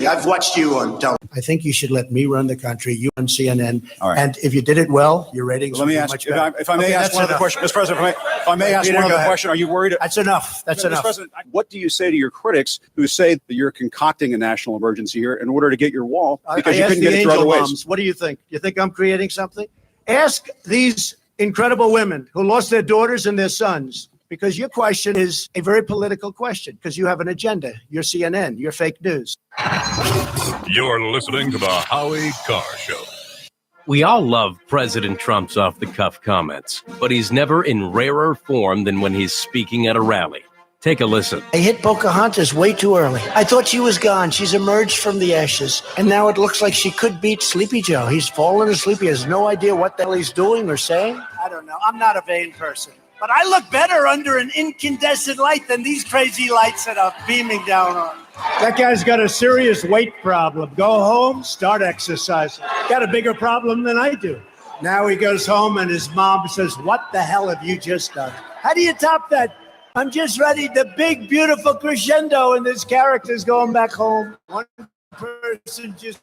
I've watched you on television. I think you should let me run the country, you on CNN. All right. And if you did it well, your ratings would be much better. If I may ask one other question, Mr. President, if I may ask one other question, are you worried? That's enough. That's enough. Mr. President, what do you say to your critics who say that you're concocting a national emergency here in order to get your wall because you couldn't get it through other ways? What do you think? You think I'm creating something? Ask these incredible women who lost their daughters and their sons, because your question is a very political question, because you have an agenda. You're CNN. You're fake news. You're listening to the Howie Carr Show. We all love President Trump's off-the-cuff comments, but he's never in rarer form than when he's speaking at a rally. Take a listen. I hit Pocahontas way too early. I thought she was gone. She's emerged from the ashes, and now it looks like she could beat Sleepy Joe. He's fallen asleep. He has no idea what the hell he's doing or saying. I don't know. I'm not a vain person. But I look better under an incandescent light than these crazy lights that are beaming down on. That guy's got a serious weight problem. Go home, start exercising. Got a bigger problem than I do. Now he goes home and his mom says, "What the hell have you just done?" How do you top that? I'm just ready. The big, beautiful crescendo and this character's going back home. One person just...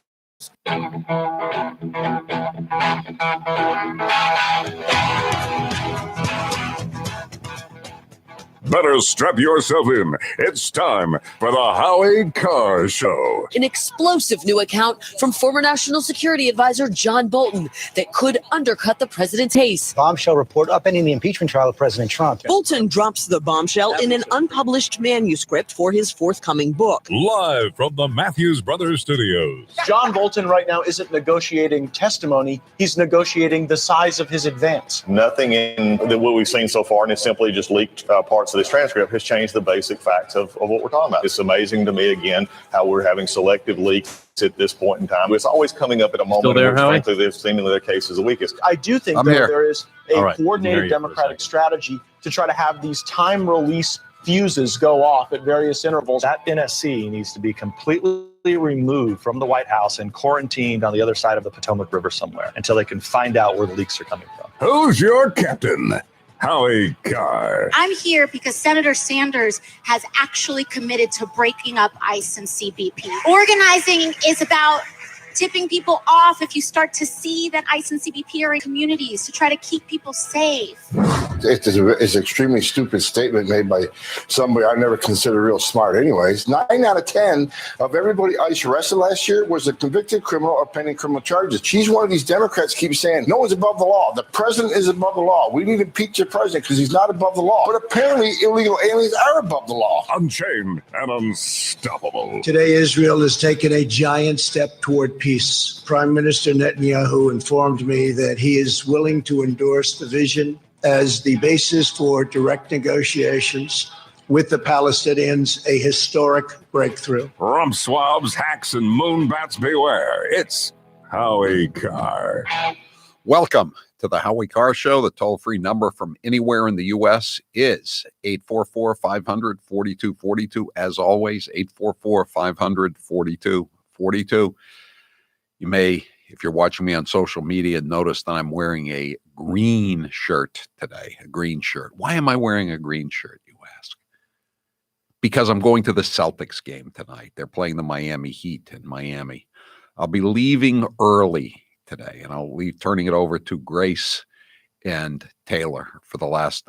Better strap yourself in. It's time for the Howie Carr Show. An explosive new account from former National Security Advisor John Bolton that could undercut the president's case. Bombshell report upending the impeachment trial of President Trump. Bolton drops the bombshell in an unpublished manuscript for his forthcoming book. Live from the Matthews Brothers Studios. John Bolton right now isn't negotiating testimony. He's negotiating the size of his advance. Nothing in what we've seen so far, and it's simply just leaked parts of this transcript, has changed the basic facts of what we're talking about. It's amazing to me, again, how we're having selective leaks at this point in time. It's always coming up at a moment where, frankly, seemingly their case is the weakest. I do think there is a coordinated Democratic strategy to try to have these time release fuses go off at various intervals. That NSC needs to be completely removed from the White House and quarantined on the other side of the Potomac River somewhere until they can find out where the leaks are coming from. Who's your captain? Howie Carr. I'm here because Senator Sanders has actually committed to breaking up ICE and CBP. Organizing is about tipping people off if you start to see that ICE and CBP are in communities to try to keep people safe. It's an extremely stupid statement made by somebody I never considered real smart anyways. 9 out of 10 of everybody ICE arrested last year was a convicted criminal or pending criminal charges. She's one of these Democrats keeps saying, no one's above the law. The president is above the law. We need to impeach the president because he's not above the law. But apparently illegal aliens are above the law. Unchained and unstoppable. Today, Israel has taken a giant step toward peace. Prime Minister Netanyahu informed me that he is willing to endorse the vision as the basis for direct negotiations with the Palestinians, a historic breakthrough. Rump swabs, hacks, and moonbats beware. It's Howie Carr. Welcome to the Howie Carr Show. The toll-free number from anywhere in the U.S. is 844-500-4242. As always, 844-500-4242. You may, if you're watching me on social media, notice that I'm wearing a green shirt today, a green shirt. Why am I wearing a green shirt, you ask? Because I'm going to the Celtics game tonight. They're playing the Miami Heat in Miami. I'll be leaving early today, and I'll be turning it over to Grace and Taylor for the last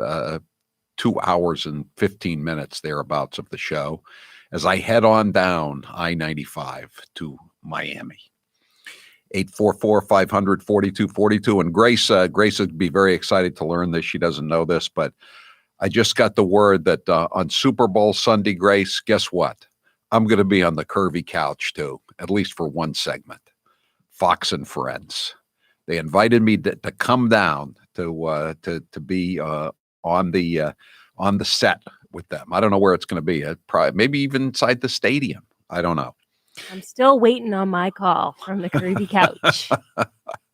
2 hours and 15 minutes thereabouts of the show as I head on down I-95 to Miami. 844-500-4242. And Grace would be very excited to learn this. She doesn't know this, but I just got the word that on Super Bowl Sunday, Grace, guess what? I'm going to be on the curvy couch too, at least for one segment. Fox and Friends. They invited me to come down to be on the set with them. I don't know where it's going to be. Probably maybe even inside the stadium. I don't know. I'm still waiting on my call from the curvy couch.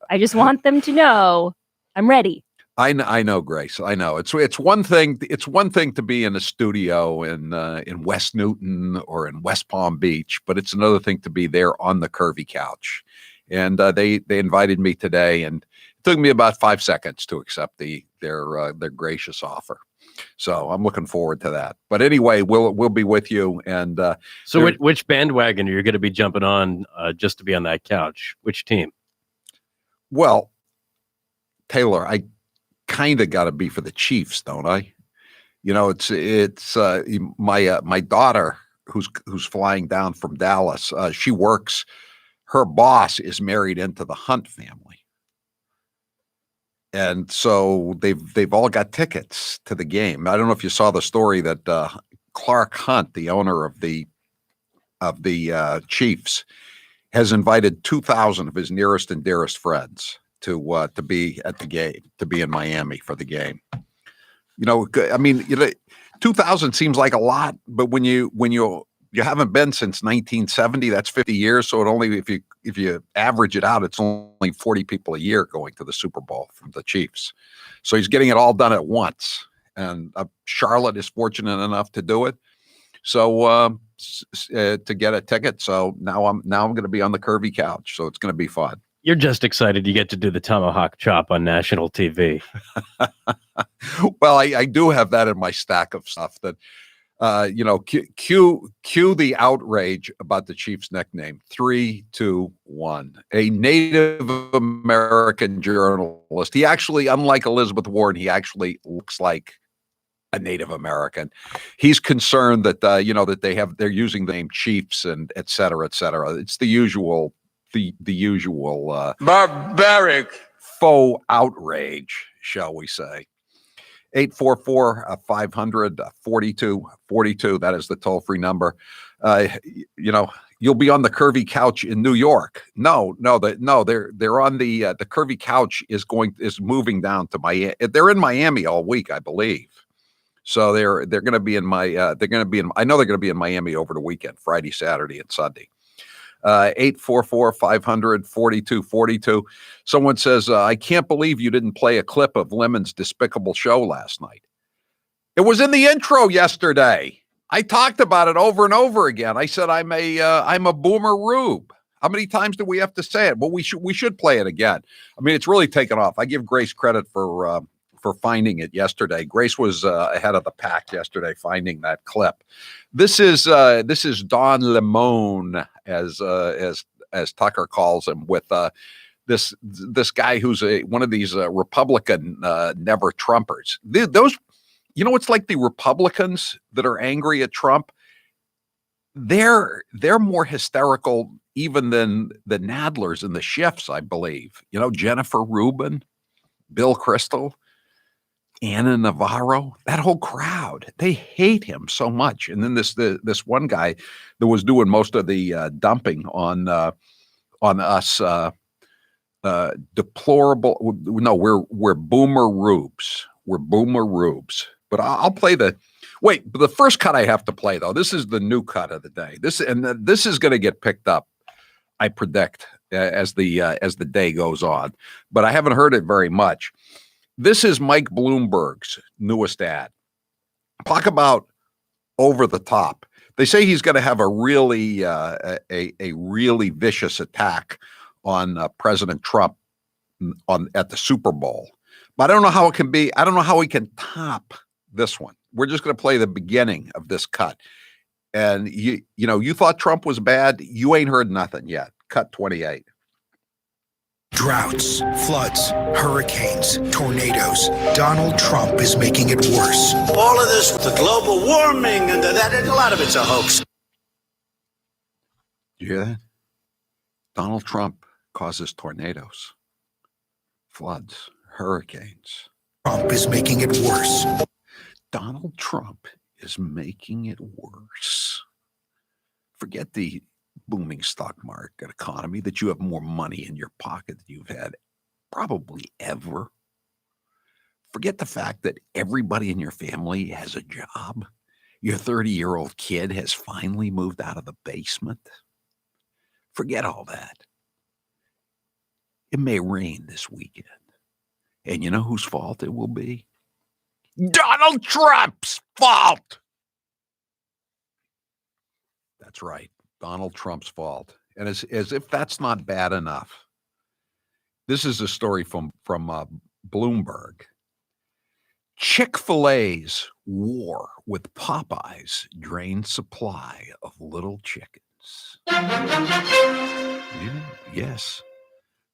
I just want them to know I'm ready. I know, Grace. I know it's one thing. It's one thing to be in a studio in West Newton or in West Palm Beach, but it's another thing to be there on the curvy couch. And they invited me today, and Took me about 5 seconds to accept their gracious offer. So I'm looking forward to that. But anyway, we'll be with you. And so, which bandwagon are you going to be jumping on just to be on that couch? Which team? Well, Taylor, I kind of got to be for the Chiefs, don't I? You know, it's my daughter who's flying down from Dallas. She works. Her boss is married into the Hunt family. And so they've all got tickets to the game. I don't know if you saw the story that Clark Hunt, the owner of the Chiefs, has invited 2,000 of his nearest and dearest friends to be at the game, to be in Miami for the game. You know, I mean, 2,000 seems like a lot, but when you haven't been since 1970, that's 50 years. So it only, if you average it out, it's only 40 people a year going to the Super Bowl from the Chiefs. So he's getting it all done at once. And Charlotte is fortunate enough to do it. So to get a ticket. So now I'm going to be on the curvy couch. So it's going to be fun. You're just excited you get to do the tomahawk chop on national TV. Well, I do have that in my stack of stuff that, cue the outrage about the Chiefs nickname. 3, 2, 1. A Native American journalist. He actually, unlike Elizabeth Warren, he actually looks like a Native American. He's concerned that, that they're using the name Chiefs and et cetera, et cetera. It's the usual barbaric faux outrage, shall we say. 844-500-4242. That is the toll-free number. You'll be on the curvy couch in New York. No, they're on the curvy couch is moving down to Miami. They're in Miami all week, I believe. So they're going to be in I know they're going to be in Miami over the weekend, Friday, Saturday, and Sunday. 844-500-4242. Someone says, I can't believe you didn't play a clip of Lemon's despicable show last night. It was in the intro yesterday. I talked about it over and over again. I said, I'm a boomer rube. How many times do we have to say it? Well, we should play it again. I mean, it's really taken off. I give Grace credit for finding it yesterday. Grace was ahead of the pack yesterday, finding that clip. This is Don Lemon, as Tucker calls him, with this guy who's one of these Republican never Trumpers. Those, it's like the Republicans that are angry at Trump. They're more hysterical even than the Nadlers and the Schiffs, I believe. Jennifer Rubin, Bill Kristol, Anna Navarro, that whole crowd, they hate him so much. And then this one guy that was doing most of the dumping on us, deplorable. No, we're boomer rubes. We're boomer rubes. But I'll play the first cut I have to play though. This is the new cut of the day. This is going to get picked up, I predict, as the day goes on. But I haven't heard it very much. This is Mike Bloomberg's newest ad. Talk about over the top. They say he's going to have a really vicious attack on President Trump at the Super Bowl. But I don't know how it can be. I don't know how he can top this one. We're just going to play the beginning of this cut. And you thought Trump was bad. You ain't heard nothing yet. Cut 28. Droughts, floods, hurricanes, tornadoes. Donald Trump is making it worse. All of this, the global warming, and a lot of it's a hoax. You hear that? Donald Trump causes tornadoes, floods, hurricanes. Trump is making it worse. Donald Trump is making it worse. Forget the booming stock market economy, that you have more money in your pocket than you've had probably ever. Forget the fact that everybody in your family has a job. Your 30-year-old kid has finally moved out of the basement. Forget all that. It may rain this weekend. And you know whose fault it will be? Donald Trump's fault. That's right. Donald Trump's fault. And as if that's not bad enough, This is a story from Bloomberg. Chick-fil-A's war with Popeyes drained supply of little chickens. Yes.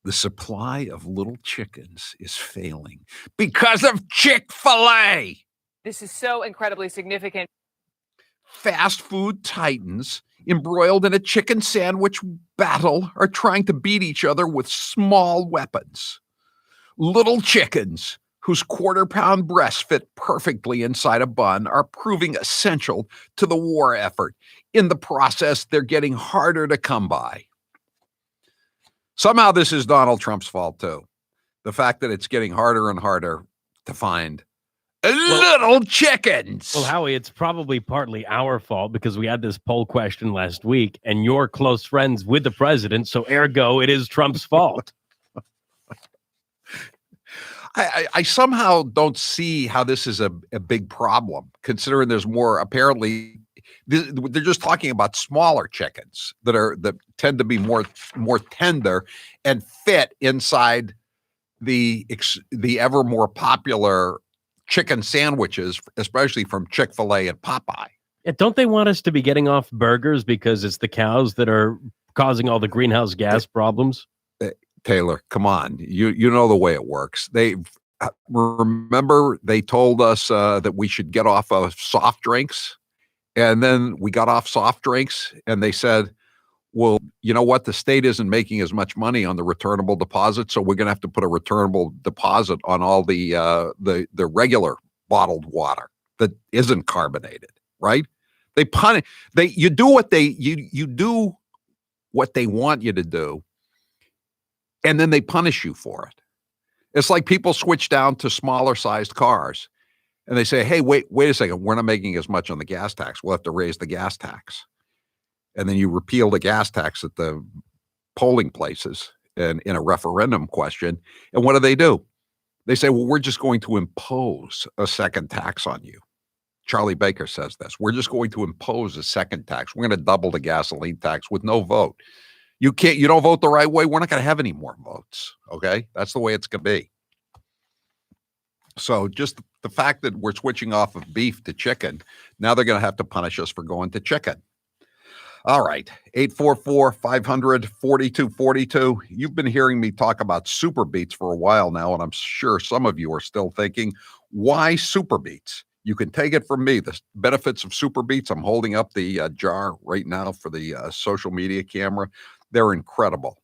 The supply of little chickens is failing because of Chick-fil-A. This is so incredibly significant. Fast food titans embroiled in a chicken sandwich battle are trying to beat each other with small weapons. Little chickens whose quarter-pound breasts fit perfectly inside a bun are proving essential to the war effort. In the process, they're getting harder to come by. Somehow this is Donald Trump's fault, too. The fact that it's getting harder and harder to find little chickens. Well, Howie, it's probably partly our fault because we had this poll question last week, and you're close friends with the president, so ergo, it is Trump's fault. I somehow don't see how this is a big problem, considering there's more. Apparently, they're just talking about smaller chickens that tend to be more tender and fit inside the ever more popular chicken sandwiches, especially from Chick-fil-A and Popeye. Yeah, don't they want us to be getting off burgers because it's the cows that are causing all the greenhouse gas problems? Taylor, come on. You know the way it works. Remember they told us that we should get off of soft drinks, and then we got off soft drinks, and they said, well, you know what? The state isn't making as much money on the returnable deposit, so we're going to have to put a returnable deposit on all the regular bottled water that isn't carbonated, right? You do what they want you to do, and then they punish you for it. It's like people switch down to smaller sized cars and they say, hey, wait a second. We're not making as much on the gas tax. We'll have to raise the gas tax. And then you repeal the gas tax at the polling places and in a referendum question. And what do? They say, well, we're just going to impose a second tax on you. Charlie Baker says this. We're just going to impose a second tax. We're going to double the gasoline tax with no vote. You don't vote the right way, we're not going to have any more votes. Okay? That's the way it's going to be. So just the fact that we're switching off of beef to chicken, now they're going to have to punish us for going to chicken. All right. 844-500-4242. You've been hearing me talk about Super Beets for a while now, and I'm sure some of you are still thinking, why Super Beets? You can take it from me. The benefits of Super Beets. I'm holding up the jar right now for the social media camera. They're incredible.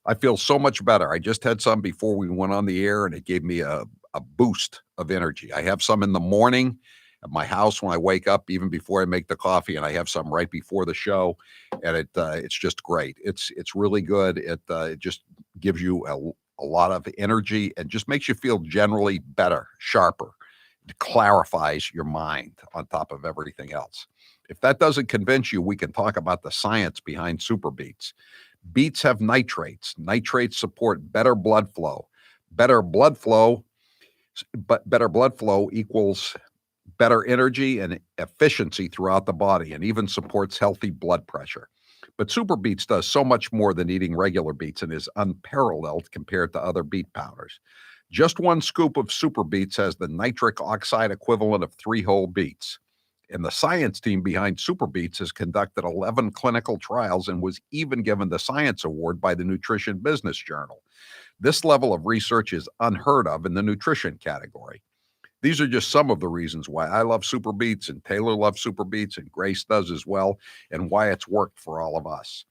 I feel so much better. I just had some before we went on the air, and it gave me a boost of energy. I have some in the morning at my house when I wake up, even before I make the coffee, and I have some right before the show, and it's just great. It's really good. It just gives you a lot of energy and just makes you feel generally better, sharper. It clarifies your mind on top of everything else. If that doesn't convince you, we can talk about the science behind Super Beets. Beets have nitrates. Nitrates support better blood flow. Better blood flow equals better energy and efficiency throughout the body, and even supports healthy blood pressure. But Super Beets does so much more than eating regular beets and is unparalleled compared to other beet powders. Just one scoop of Super Beets has the nitric oxide equivalent of 3 whole beets. And the science team behind Super Beets has conducted 11 clinical trials and was even given the Science Award by the Nutrition Business Journal. This level of research is unheard of in the nutrition category. These are just some of the reasons why I love Super Beets, and Taylor loves Super Beets, and Grace does as well, and why it's worked for all of us.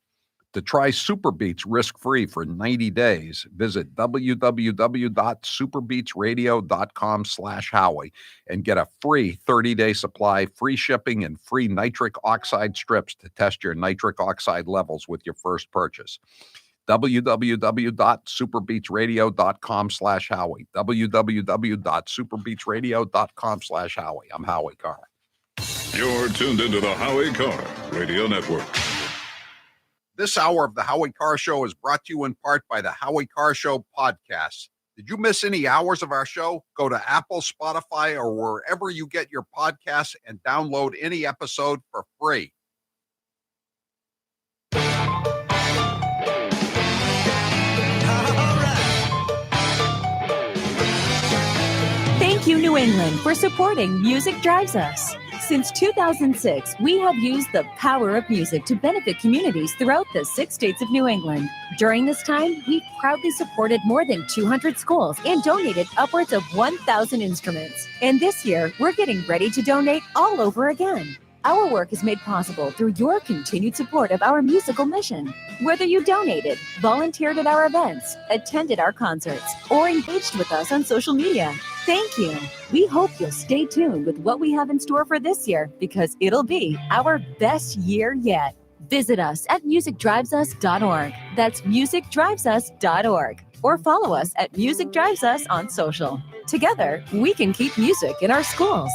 To try Super Beets risk-free for 90 days, visit www.superbeetsradio.com/Howie and get a free 30-day supply, free shipping, and free nitric oxide strips to test your nitric oxide levels with your first purchase. www.superbeetsradio.com/Howie. www.superbeetsradio.com/Howie. I'm Howie Carr. You're tuned into the Howie Carr Radio Network. This hour of the Howie Carr Show is brought to you in part by the Howie Carr Show podcast. Did you miss any hours of our show? Go to Apple, Spotify, or wherever you get your podcasts and download any episode for free. New England for supporting Music Drives Us. Since 2006, we have used the power of music to benefit communities throughout the 6 states of New England. During this time, we've proudly supported more than 200 schools and donated upwards of 1,000 instruments. And this year, we're getting ready to donate all over again. Our work is made possible through your continued support of our musical mission. Whether you donated, volunteered at our events, attended our concerts, or engaged with us on social media, thank you. We hope you'll stay tuned with what we have in store for this year because it'll be our best year yet. Visit us at musicdrivesus.org. That's musicdrivesus.org. Or follow us at Music Drives Us on social. Together, we can keep music in our schools.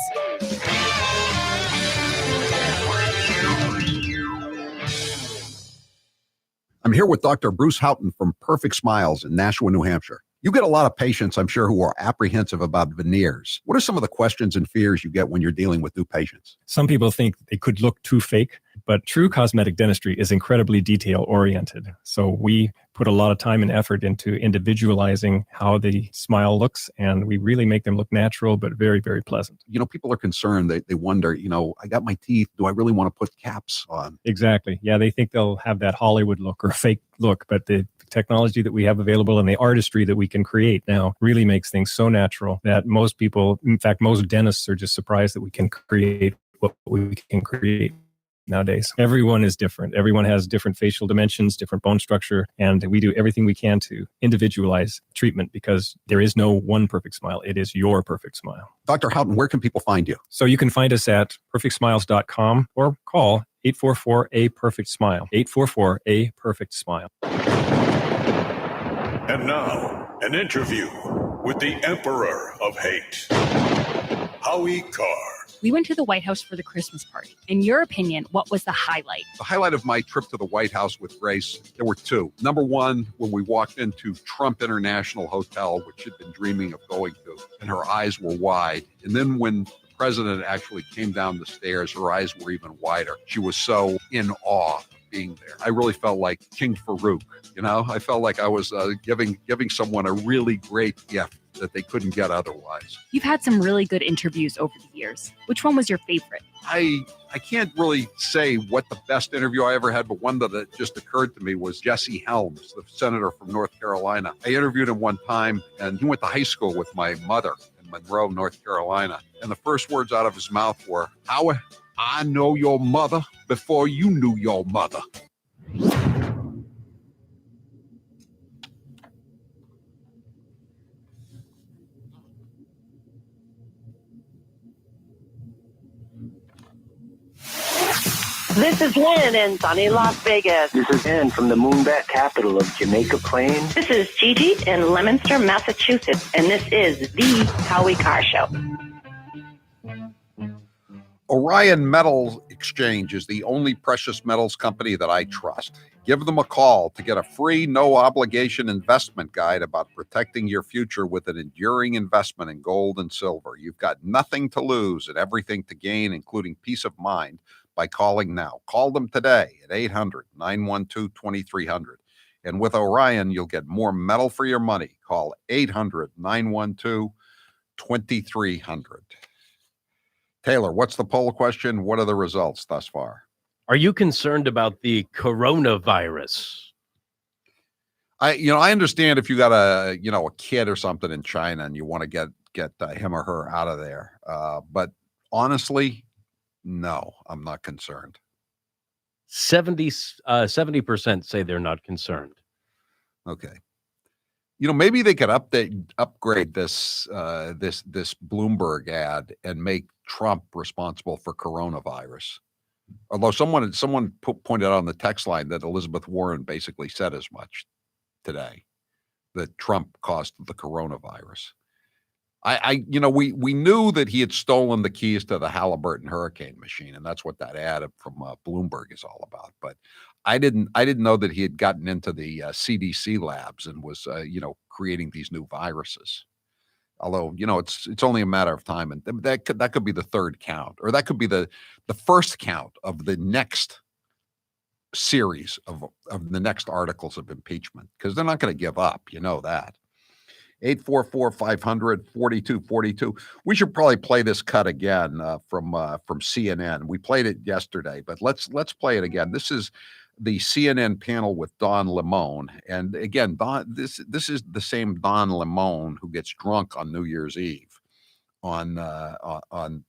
I'm here with Dr. Bruce Houghton from Perfect Smiles in Nashua, New Hampshire. You get a lot of patients, I'm sure, who are apprehensive about veneers. What are some of the questions and fears you get when you're dealing with new patients? Some people think they could look too fake, but true cosmetic dentistry is incredibly detail-oriented. So we put a lot of time and effort into individualizing how the smile looks, and we really make them look natural, but very, very pleasant. You know, people are concerned. They wonder, I got my teeth. Do I really want to put caps on? Exactly. Yeah, they think they'll have that Hollywood look or fake look, but the technology that we have available and the artistry that we can create now really makes things so natural that most people, in fact, most dentists are just surprised that we can create what we can create nowadays. Everyone is different. Everyone has different facial dimensions, different bone structure, and we do everything we can to individualize treatment because there is no one perfect smile. It is your perfect smile. Dr. Houghton, where can people find you? So you can find us at perfectsmiles.com or call 844-A-PERFECT-SMILE, 844-A-PERFECT-SMILE. And now, an interview with the Emperor of Hate, Howie Carr. We went to the White House for the Christmas party. In your opinion, what was the highlight? The highlight of my trip to the White House with Grace, there were two. Number one, when we walked into Trump International Hotel, which she'd been dreaming of going to, and her eyes were wide. And then when the president actually came down the stairs, her eyes were even wider. She was so in awe of being there. I really felt like King Farouk, I felt like I was giving someone a really great gift that they couldn't get otherwise. You've had some really good interviews over the years. Which one was your favorite? I can't really say what the best interview I ever had, but one that just occurred to me was Jesse Helms, the senator from North Carolina. I interviewed him one time, and he went to high school with my mother in Monroe, North Carolina. And the first words out of his mouth were, "Howie, I know your mother before you knew your mother." This is Lynn in sunny Las Vegas. This is Ann from the moonbat capital of Jamaica Plain. This is Gigi in Leominster, Massachusetts, and this is the Howie Carr Show. Orion Metal Exchange is the only precious metals company that I trust. Give them a call to get a free, no-obligation investment guide about protecting your future with an enduring investment in gold and silver. You've got nothing to lose and everything to gain, including peace of mind, by calling now. Call them today at 800-912-2300. And with Orion, you'll get more metal for your money. Call 800-912-2300. Taylor, what's the poll question? What are the results thus far? Are you concerned about the coronavirus? I understand if you got a kid or something in China and you want to get him or her out of there. But honestly, no, I'm not concerned. 70% say they're not concerned. Okay. Maybe they could upgrade this Bloomberg ad and make Trump responsible for coronavirus. Although someone pointed out on the text line that Elizabeth Warren basically said as much today, that Trump caused the coronavirus. We knew that he had stolen the keys to the Halliburton hurricane machine, and that's what that ad from Bloomberg is all about. But I didn't know that he had gotten into the CDC labs and was creating these new viruses. Although it's only a matter of time, and that could be the third count, or that could be the first count of the next series of the next articles of impeachment, because they're not going to give up. You know that. 844-500-4242. We should probably play this cut again from CNN. We played it yesterday, but let's play it again. This is the CNN panel with Don Lemon, and again, this is the same Don Lemon who gets drunk on New Year's Eve on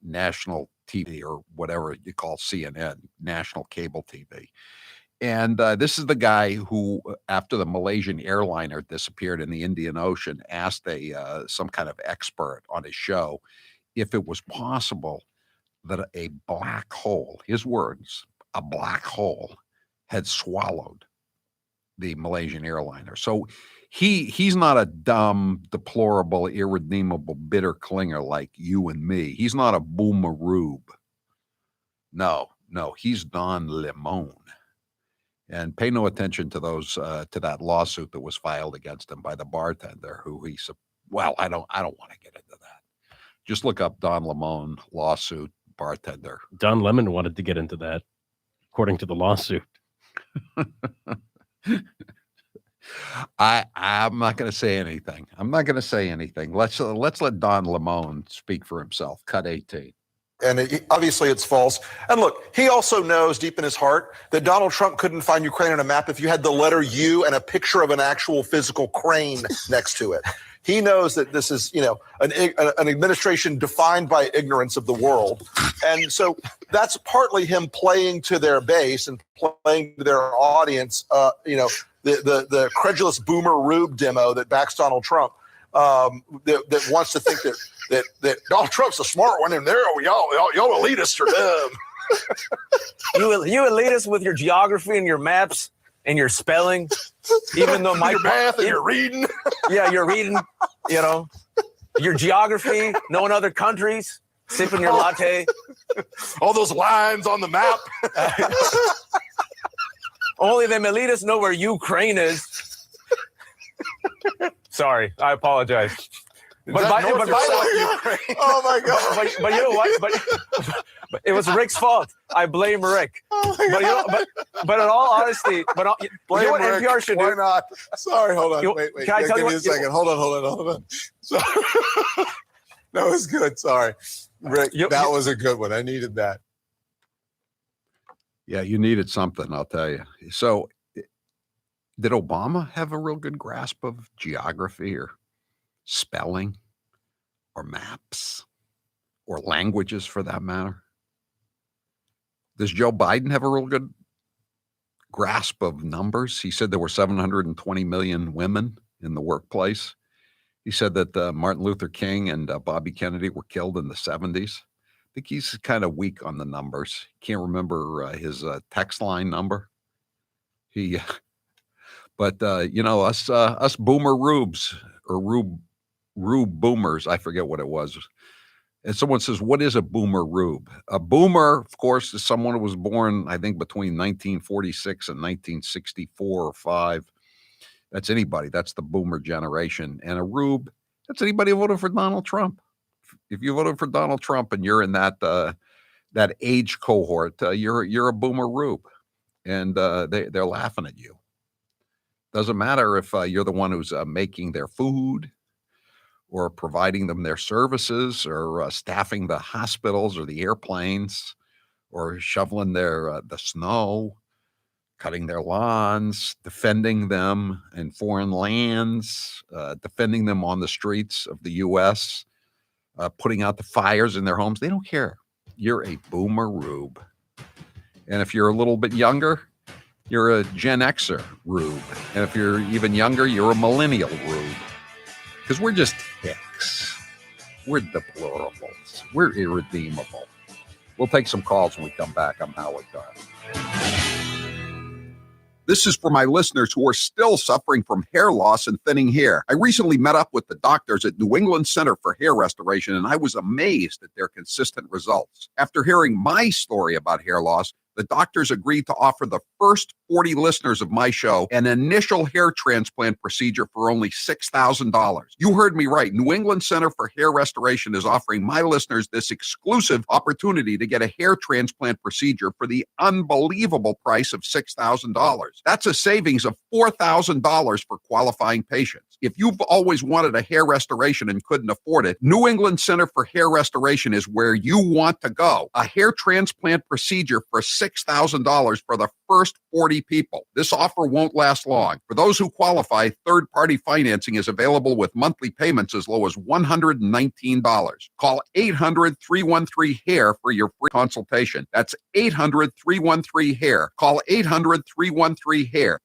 national TV or whatever you call CNN, national cable TV. And this is the guy who, after the Malaysian airliner disappeared in the Indian Ocean, asked some kind of expert on his show if it was possible that a black hole, his words, a black hole, had swallowed the Malaysian airliner. So he's not a dumb, deplorable, irredeemable, bitter clinger like you and me. He's not a boomeroob. No, he's Don Lemon. And pay no attention to those to that lawsuit that was filed against him by the bartender who I don't want to get into that. Just look up Don Lemon lawsuit bartender. Don Lemon wanted to get into that, according to the lawsuit. I'm not going to say anything. Let's let Don Lemon speak for himself. Cut 18. And obviously it's false. And look, he also knows deep in his heart that Donald Trump couldn't find Ukraine on a map if you had the letter U and a picture of an actual physical crane next to it. He knows that this is, an administration defined by ignorance of the world. And so that's partly him playing to their base and playing to their audience, the credulous boomer rube demo that backs Donald Trump, that wants to think that Donald Trump's the smart one, and y'all elitists are dumb. You elitists with your geography and your maps and your spelling, even though your math and your reading. Yeah, you're reading. Your geography, knowing other countries, sipping your latte, all those lines on the map. Only them elitists know where Ukraine is. Sorry, I apologize. But by the way, oh my God! But you know what? But it was Rick's fault. I blame Rick. But in all honesty, blame what Rick. NPR should do? Why not? Sorry, hold on. Wait. Can I tell you give me a second. Hold on. Sorry. That was good. Sorry, Rick. That was a good one. I needed that. Yeah, you needed something, I'll tell you. So, did Obama have a real good grasp of geography or spelling or maps or languages for that matter? Does Joe Biden have a real good grasp of numbers? He said there were 720 million women in the workplace. He said that Martin Luther King and Bobby Kennedy were killed in the 70s. I think he's kind of weak on the numbers. Can't remember his text line number. But us boomer rubes or rube boomers, I forget what it was. And someone says, what is a boomer rube? A boomer, of course, is someone who was born, I think, between 1946 and 1964 or 5. That's anybody. That's the boomer generation. And a rube, that's anybody who voted for Donald Trump. If you voted for Donald Trump and you're in that age cohort, you're a boomer rube. And they're laughing at you. Doesn't matter if you're the one who's making their food or providing them their services or staffing the hospitals or the airplanes or shoveling the snow, cutting their lawns, defending them in foreign lands, defending them on the streets of the U.S., putting out the fires in their homes. They don't care. You're a boomer rube. And if you're a little bit younger, you're a Gen Xer rube. And if you're even younger, you're a millennial rube. Because we're just hicks. We're deplorables. We're irredeemable. We'll take some calls when we come back. I'm Howie Carr. This is for my listeners who are still suffering from hair loss and thinning hair. I recently met up with the doctors at New England Center for Hair Restoration, and I was amazed at their consistent results. After hearing my story about hair loss, The doctors agreed to offer the first 40 listeners of my show an initial hair transplant procedure for only $6,000. You heard me right. New England Center for Hair Restoration is offering my listeners this exclusive opportunity to get a hair transplant procedure for the unbelievable price of $6,000. That's a savings of $4,000 for qualifying patients. If you've always wanted a hair restoration and couldn't afford it, New England Center for Hair Restoration is where you want to go. A hair transplant procedure for $6,000 for the first 40 people. This offer won't last long. For those who qualify, third-party financing is available with monthly payments as low as $119. Call 800-313-HAIR for your free consultation. That's 800-313-HAIR. Call 800-313-HAIR.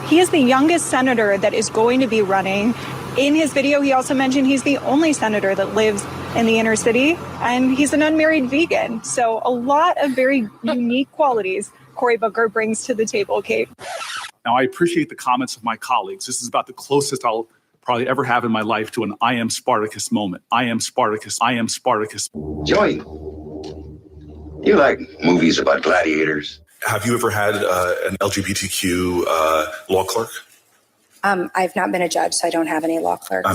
He is the youngest senator that is going to be running. In his video, he also mentioned he's the only senator that lives in the inner city, and he's an unmarried vegan. So a lot of very unique qualities Cory Booker brings to the table, Kate. Now, I appreciate the comments of my colleagues. This is about the closest I'll probably ever have in my life to an I am Spartacus moment. I am Spartacus. I am Spartacus. Joey, you like movies about gladiators? Have you ever had an LGBTQ law clerk? I've not been a judge, so I don't have any law clerks.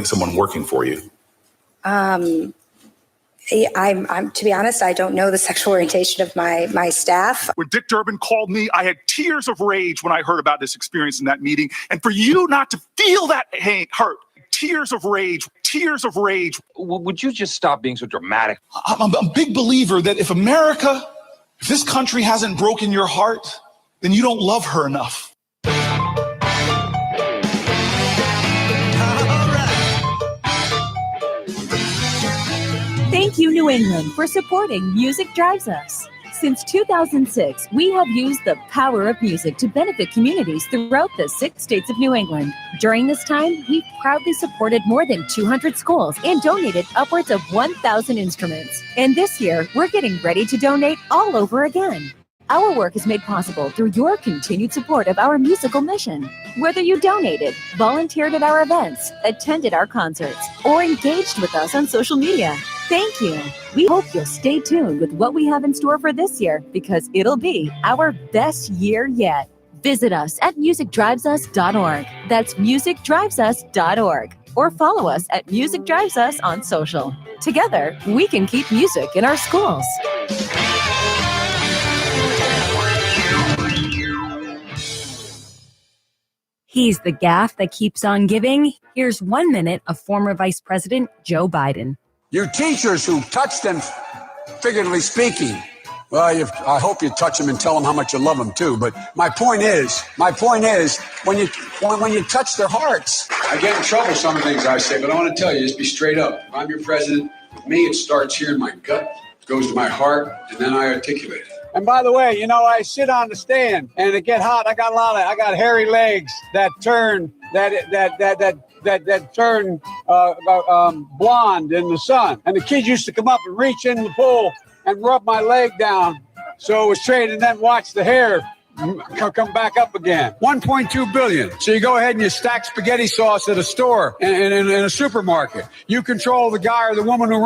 Someone working for you. I'm to be honest, I don't know the sexual orientation of my staff. When Dick Durbin called me, I had tears of rage when I heard about this experience in that meeting. And for you not to feel that hurt, tears of rage. Would you just stop being so dramatic? I'm a big believer that if this country hasn't broken your heart, then you don't love her enough. Thank you, New England, for supporting Music Drives Us. Since 2006, we have used the power of music to benefit communities throughout the 6 states of New England. During this time, we've proudly supported more than 200 schools and donated upwards of 1,000 instruments. And this year, we're getting ready to donate all over again. Our work is made possible through your continued support of our musical mission. Whether you donated, volunteered at our events, attended our concerts, or engaged with us on social media, thank you. We hope you'll stay tuned with what we have in store for this year, because it'll be our best year yet. Visit us at musicdrivesus.org. That's musicdrivesus.org. Or follow us at Music Drives Us on social. Together, we can keep music in our schools. He's the gaff that keeps on giving. Here's 1 minute of former Vice President Joe Biden. Your teachers who touch them, figuratively speaking, well, I hope you touch them and tell them how much you love them too. But my point is, when you touch their hearts. I get in trouble some of the things I say, but I want to tell you, just be straight up. If I'm your president, with me, it starts here in my gut, goes to my heart, and then I articulate it. And by the way, I sit on the stand and it get hot. I got hairy legs that turn blonde in the sun. And the kids used to come up and reach in the pool and rub my leg down so it was straight, and then watch the hair come back up again. 1.2 billion. So you go ahead and you stack spaghetti sauce at a store in a supermarket. You control the guy or the woman who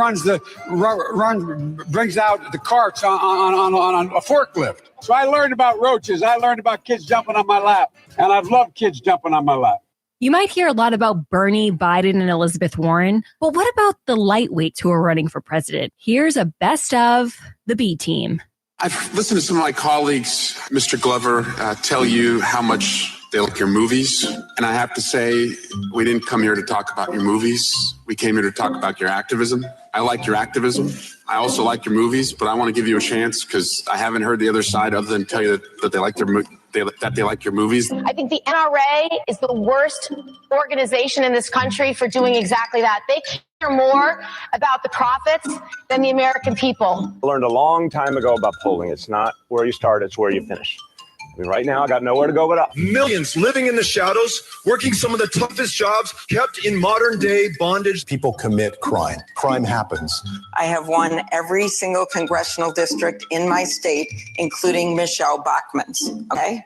brings out the carts on a forklift. So I learned about roaches. I learned about kids jumping on my lap, and I've loved kids jumping on my lap. You might hear a lot about Bernie, Biden, and Elizabeth Warren, but what about the lightweights who are running for president? Here's a best of the B team. I've listened to some of my colleagues, Mr. Glover, tell you how much they like your movies. And I have to say, we didn't come here to talk about your movies. We came here to talk about your activism. I like your activism. I also like your movies, but I want to give you a chance because I haven't heard the other side other than tell you that they like they like your movies. I think the NRA is the worst organization in this country for doing exactly that. They care more about the profits than the American people. I learned a long time ago about polling. It's not where you start, it's where you finish. I mean, right now, I got nowhere to go but up. Millions living in the shadows, working some of the toughest jobs, kept in modern day bondage. People commit crime. Crime happens. I have won every single congressional district in my state, including Michelle Bachmann's. Okay?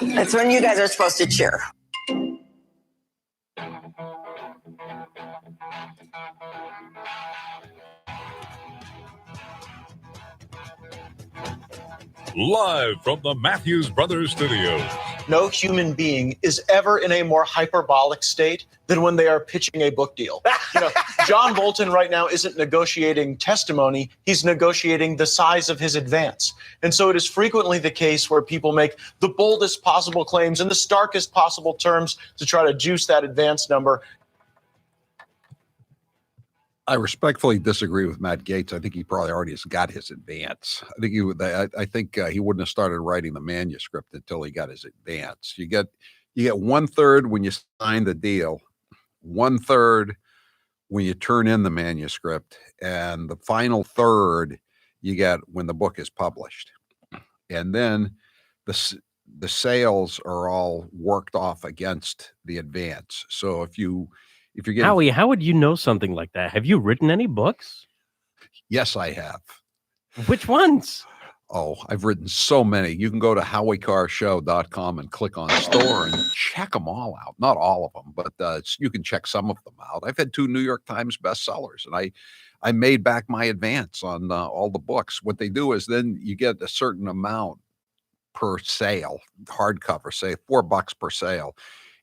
That's when you guys are supposed to cheer. Live from the Matthews Brothers Studios. No human being is ever in a more hyperbolic state than when they are pitching a book deal. John Bolton right now isn't negotiating testimony, he's negotiating the size of his advance. And so it is frequently the case where people make the boldest possible claims in the starkest possible terms to try to juice that advance number. I respectfully disagree with Matt Gaetz. I think he probably already has got his advance. I think he wouldn't have started writing the manuscript until he got his advance. You get 1/3 when you sign the deal, 1/3 when you turn in the manuscript, and the final third you get when the book is published. And then the sales are all worked off against the advance. So if you're getting, Howie, how would you know something like that? Have you written any books? Yes, I have. Which ones? Oh, I've written so many. You can go to howiecarrshow.com and click on store and check them all out. Not all of them, but you can check some of them out. I've had 2 New York Times bestsellers, and I made back my advance on all the books. What they do is then you get a certain amount per sale, hardcover, say $4 per sale.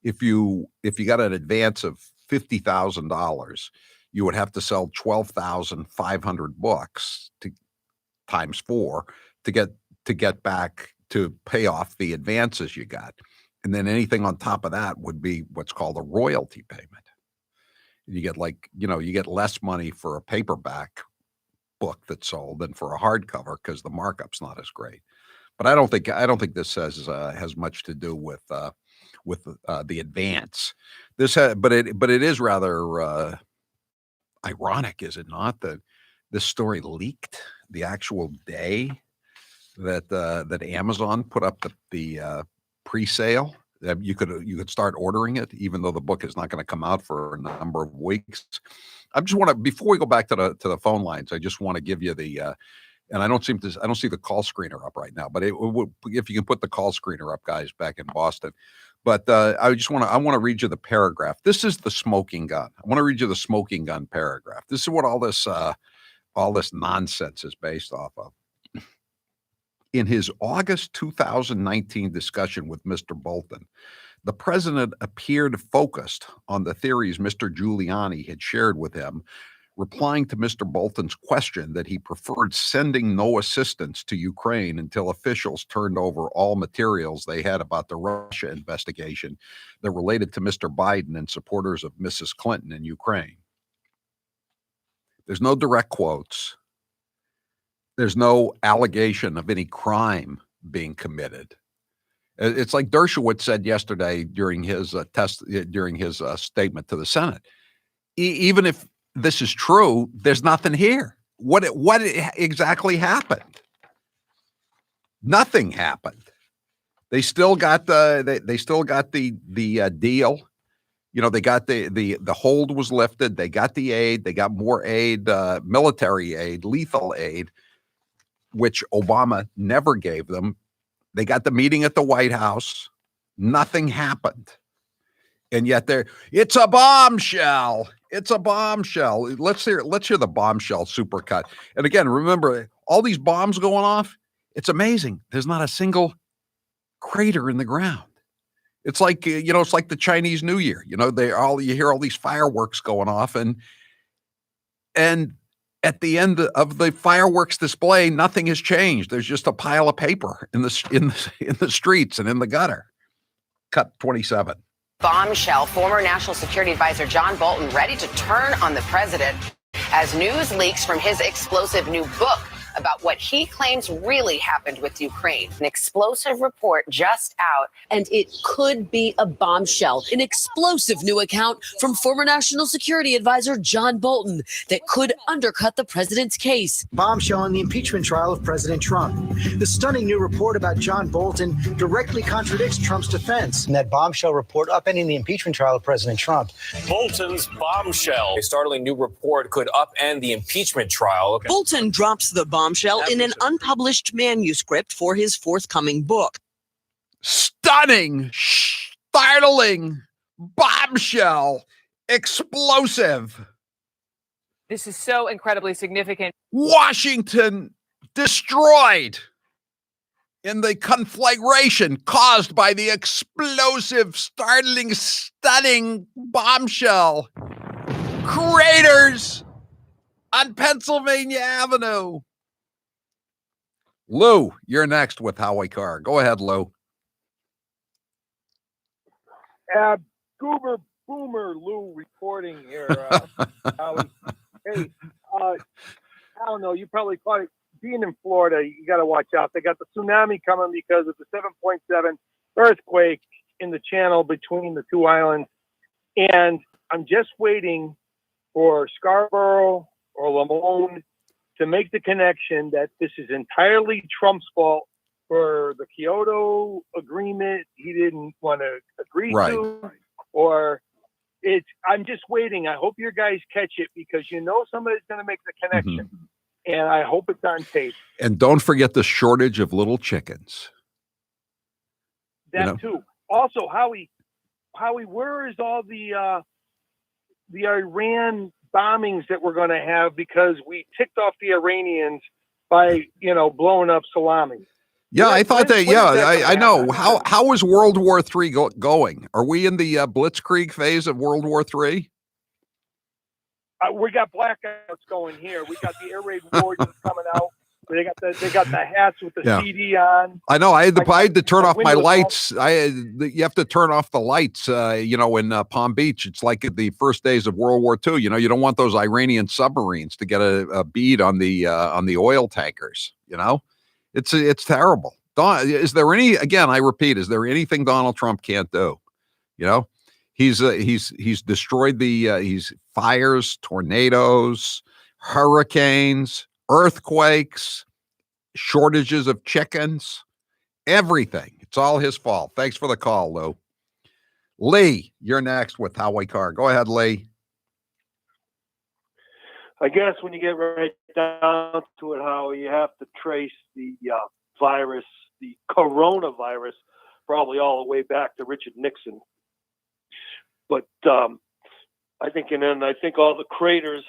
If you got an advance of $50,000, you would have to sell 12,500 books times 4 to get back to pay off the advances you got. And then anything on top of that would be what's called a royalty payment. You get you get less money for a paperback book that's sold than for a hardcover because the markup's not as great. But I don't think this has much to do with the advance. But it is rather ironic, is it not, that this story leaked the actual day that Amazon put up the pre-sale. You could start ordering it, even though the book is not going to come out for a number of weeks. I just want to, before we go back to the phone lines, I just want to give you the and I don't see the call screener up right now, but it would, if you can put the call screener up, guys, back in Boston. But I want to read you the paragraph. This is the smoking gun. I want to read you the smoking gun paragraph. This is what all this nonsense is based off of. In his August 2019 discussion with Mr. Bolton, the president appeared focused on the theories Mr. Giuliani had shared with him, replying to Mr. Bolton's question that he preferred sending no assistance to Ukraine until officials turned over all materials they had about the Russia investigation that related to Mr. Biden and supporters of Mrs. Clinton in Ukraine. There's no direct quotes. There's no allegation of any crime being committed. It's like Dershowitz said yesterday during his statement to the Senate. Even if this is true, there's nothing here. What exactly happened? Nothing happened. They still got the deal. They got the hold was lifted. They got the aid. They got more aid, military aid, lethal aid, which Obama never gave them. They got the meeting at the White House. Nothing happened. And yet it's a bombshell. It's a bombshell. Let's hear the bombshell supercut. And again, remember, all these bombs going off, it's amazing. There's not a single crater in the ground. It's like, it's like the Chinese New Year. You hear all these fireworks going off, and at the end of the fireworks display, nothing has changed. There's just a pile of paper in the streets and in the gutter. Cut 27. Bombshell. Former National Security Advisor John Bolton ready to turn on the president as news leaks from his explosive new book about what he claims really happened with Ukraine. An explosive report just out. And it could be a bombshell, an explosive new account from former National Security Advisor John Bolton that could undercut the president's case. Bombshell in the impeachment trial of President Trump. The stunning new report about John Bolton directly contradicts Trump's defense. And that bombshell report upending the impeachment trial of President Trump. Bolton's bombshell. A startling new report could upend the impeachment trial. Bolton drops the bombshell in an unpublished manuscript for his forthcoming book. Stunning, startling, bombshell, explosive. This is so incredibly significant. Washington destroyed. in the conflagration caused by the explosive, startling, stunning bombshell craters on Pennsylvania Avenue. Lou, you're next with Howie Carr. Go ahead, Lou. Goober Boomer Lou reporting here. Howie. Hey, I don't know. You probably caught it. Being in Florida, you got to watch out. They got the tsunami coming because of the 7.7 earthquake in the channel between the two islands. And I'm just waiting for Scarborough or Lamone to make the connection that this is entirely Trump's fault for the Kyoto agreement he didn't want to agree to, or I'm just waiting. I hope your guys catch it because somebody's going to make the connection, and I hope it's on tape. And don't forget the shortage of little chickens. That too. Also, Howie, where is all the Iran bombings that we're going to have because we ticked off the Iranians by blowing up Salami? Yeah, I thought that. Yeah, I know. How is World War III going? Are we in the Blitzkrieg phase of World War III? We got blackouts going here. We got the air raid warriors coming out. They got the hats with the CD on. I know. I had to turn off my lights. You have to turn off the lights. In Palm Beach, it's like the first days of World War II. You don't want those Iranian submarines to get a bead on the oil tankers. It's terrible. Is there any? Again, I repeat, is there anything Donald Trump can't do? He's destroyed he's fires, tornadoes, hurricanes, earthquakes, shortages of chickens, everything. It's all his fault. Thanks for the call, Lou. Lee, you're next with Howie Carr. Go ahead, Lee. I guess when you get right down to it, Howie, you have to trace the virus, the coronavirus, probably all the way back to Richard Nixon. But I think all the craters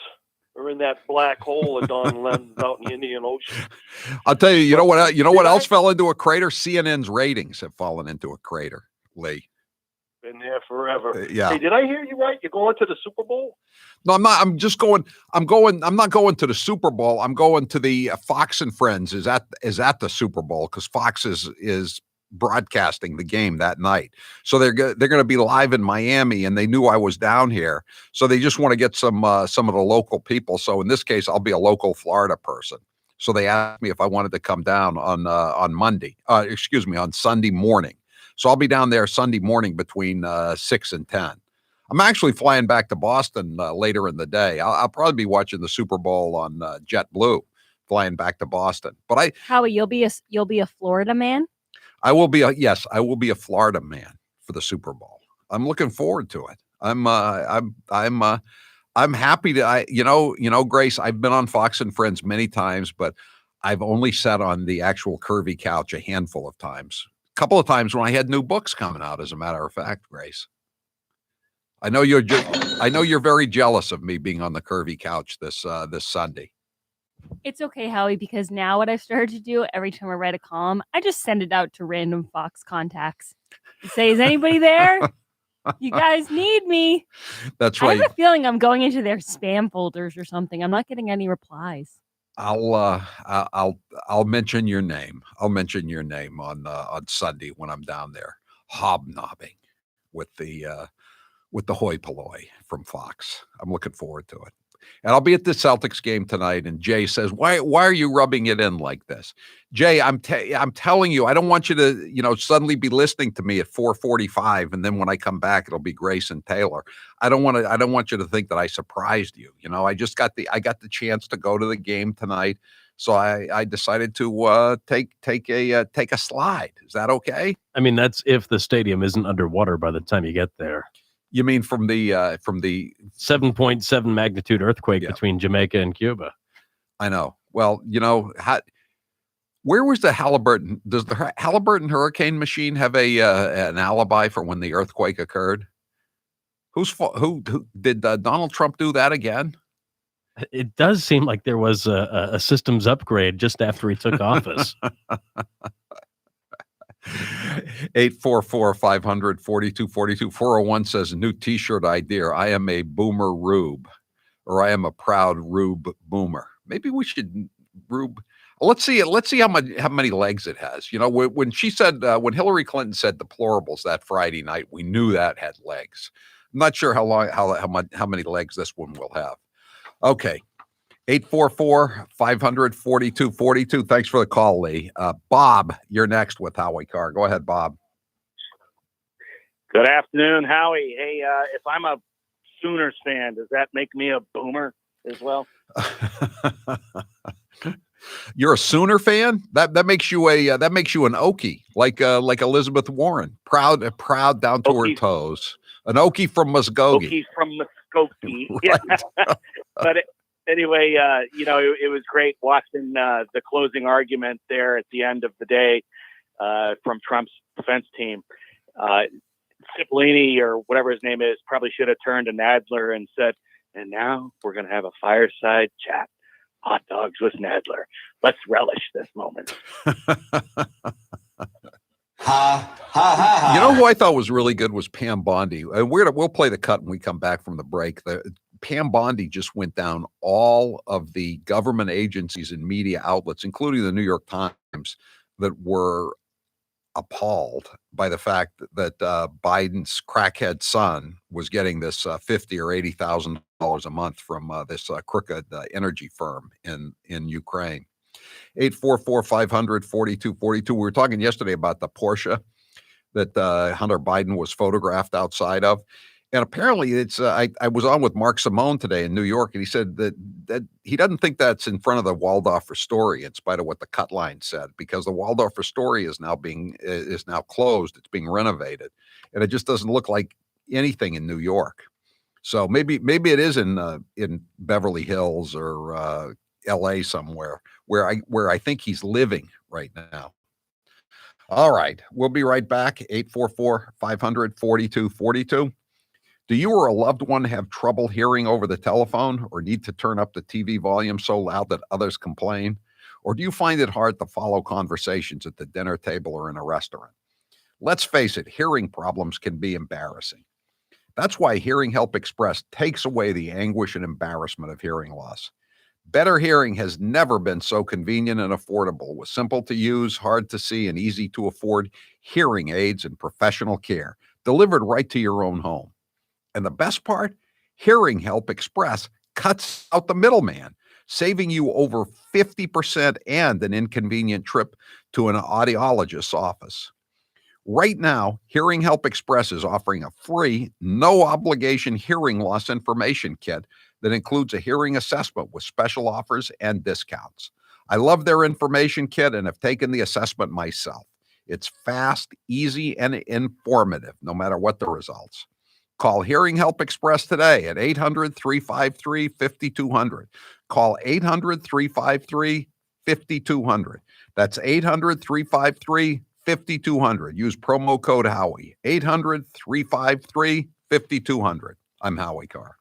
are in that black hole of Don Lemon out in the Indian Ocean. I'll tell you, you know what else fell into a crater? CNN's ratings have fallen into a crater, Lee. Been there forever. Yeah. Hey, did I hear you right? You're going to the Super Bowl? No, I'm not. I'm not going to the Super Bowl. I'm going to the Fox and Friends is at the Super Bowl because Fox is broadcasting the game that night. So they're going to be live in Miami, and they knew I was down here, so they just want to get some of the local people. So in this case, I'll be a local Florida person. So they asked me if I wanted to come down on Sunday morning. So I'll be down there Sunday morning between 6 and 10. I'm actually flying back to Boston later in the day. I'll probably be watching the Super Bowl on JetBlue, flying back to Boston. But Howie, you'll be a Florida man. I will be a Florida man for the Super Bowl. I'm looking forward to it. I'm happy to. Grace, I've been on Fox and Friends many times, but I've only sat on the actual curvy couch a handful of times. A couple of times when I had new books coming out, as a matter of fact, Grace. I know you're very jealous of me being on the curvy couch this Sunday. It's okay, Howie, because now what I've started to do every time I write a column, I just send it out to random Fox contacts. Say, is anybody there? You guys need me. That's right. I have a feeling I'm going into their spam folders or something. I'm not getting any replies. I'll mention your name. I'll mention your name on Sunday when I'm down there hobnobbing with the hoi polloi from Fox. I'm looking forward to it. And I'll be at the Celtics game tonight. And Jay says, why are you rubbing it in like this? Jay, I'm telling you, I don't want you to, suddenly be listening to me at 4:45. And then when I come back, it'll be Grayson Taylor. I don't want you to think that I surprised you. I got the chance to go to the game tonight. So I decided to take a slide. Is that okay? I mean, that's if the stadium isn't underwater by the time you get there. You mean from the 7.7 magnitude earthquake between Jamaica and Cuba? I know. Well, where was the Halliburton? Does the Halliburton hurricane machine have an alibi for when the earthquake occurred? Who did Donald Trump do that again? It does seem like there was a systems upgrade just after he took office. 844-500-4242. 401 says, new T-shirt idea. I am a boomer rube, or I am a proud rube boomer. Maybe we should rube. Let's see how many legs it has. You know, when she said, when Hillary Clinton said deplorables that Friday night, we knew that had legs. I'm not sure how many legs this one will have. Okay. 844-500-4242. Thanks for the call, Lee. Bob, you're next with Howie Carr. Go ahead, Bob. Good afternoon, Howie. Hey, if I'm a Sooners fan, does that make me a boomer as well? You're a Sooner fan? That makes you an Okie, like Elizabeth Warren, proud down to her toes. An Okie from Muskogee. Okie from Muskogee. Right. Yeah. But anyway, it was great watching the closing argument there at the end of the day from Trump's defense team. Cipollini, or whatever his name is, probably should have turned to Nadler and said, and now we're going to have a fireside chat. Hot dogs with Nadler. Let's relish this moment. You know who I thought was really good was Pam Bondi. We'll play the cut when we come back from the break. Pam Bondi just went down all of the government agencies and media outlets, including the New York Times, that were appalled by the fact that Biden's crackhead son was getting this $50,000 or $80,000 a month from this crooked energy firm in Ukraine. 844-500-4242. We were talking yesterday about the Porsche that Hunter Biden was photographed outside of. And apparently it's, I was on with Mark Simone today in New York, and he said that he doesn't think that's in front of the Waldorf Astoria, in spite of what the cut line said, because the Waldorf Astoria is now closed. It's being renovated, and it just doesn't look like anything in New York. So maybe it is in Beverly Hills or L.A. somewhere where I think he's living right now. All right, we'll be right back. 844-500-4242. Do you or a loved one have trouble hearing over the telephone, or need to turn up the TV volume so loud that others complain? Or do you find it hard to follow conversations at the dinner table or in a restaurant? Let's face it, hearing problems can be embarrassing. That's why Hearing Help Express takes away the anguish and embarrassment of hearing loss. Better Hearing has never been so convenient and affordable, with simple to use, hard to see, and easy to afford hearing aids and professional care delivered right to your own home. And the best part, Hearing Help Express cuts out the middleman, saving you over 50% and an inconvenient trip to an audiologist's office. Right now, Hearing Help Express is offering a free, no-obligation hearing loss information kit that includes a hearing assessment with special offers and discounts. I love their information kit and have taken the assessment myself. It's fast, easy, and informative, no matter what the results. Call Hearing Help Express today at 800-353-5200. Call 800-353-5200. That's 800-353-5200. Use promo code Howie. 800-353-5200. I'm Howie Carr.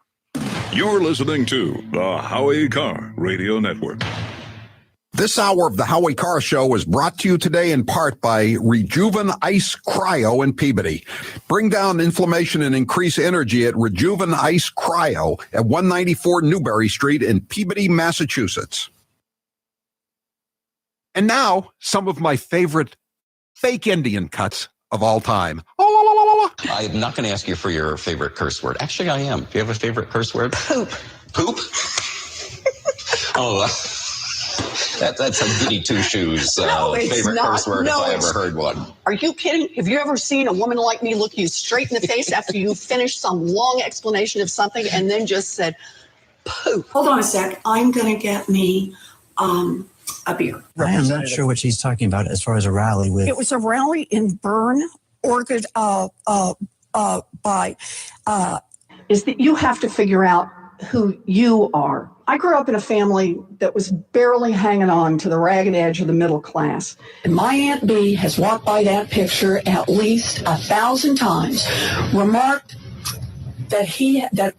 You're listening to the Howie Carr Radio Network. This hour of the Howie Carr Show is brought to you today in part by Rejuven Ice Cryo in Peabody. Bring down inflammation and increase energy at Rejuven Ice Cryo at 194 Newberry Street in Peabody, Massachusetts. And now, some of my favorite fake Indian cuts of all time. I'm not going to ask you for your favorite curse word. Actually, I am. Do you have a favorite curse word? Poop. Poop? Oh, that's a goody two-shoes favorite curse word if I ever heard one. Are you kidding? Have you ever seen a woman like me look you straight in the face after you finished some long explanation of something and then just said, poop? Hold on a sec. I'm going to get me a beer. I am not sure what she's talking about as far as a rally with. It was a rally in Bern, Oregon, is that you have to figure out who you are. I grew up in a family that was barely hanging on to the ragged edge of the middle class. And my Aunt Bee has walked by that picture at least 1,000 times, remarked that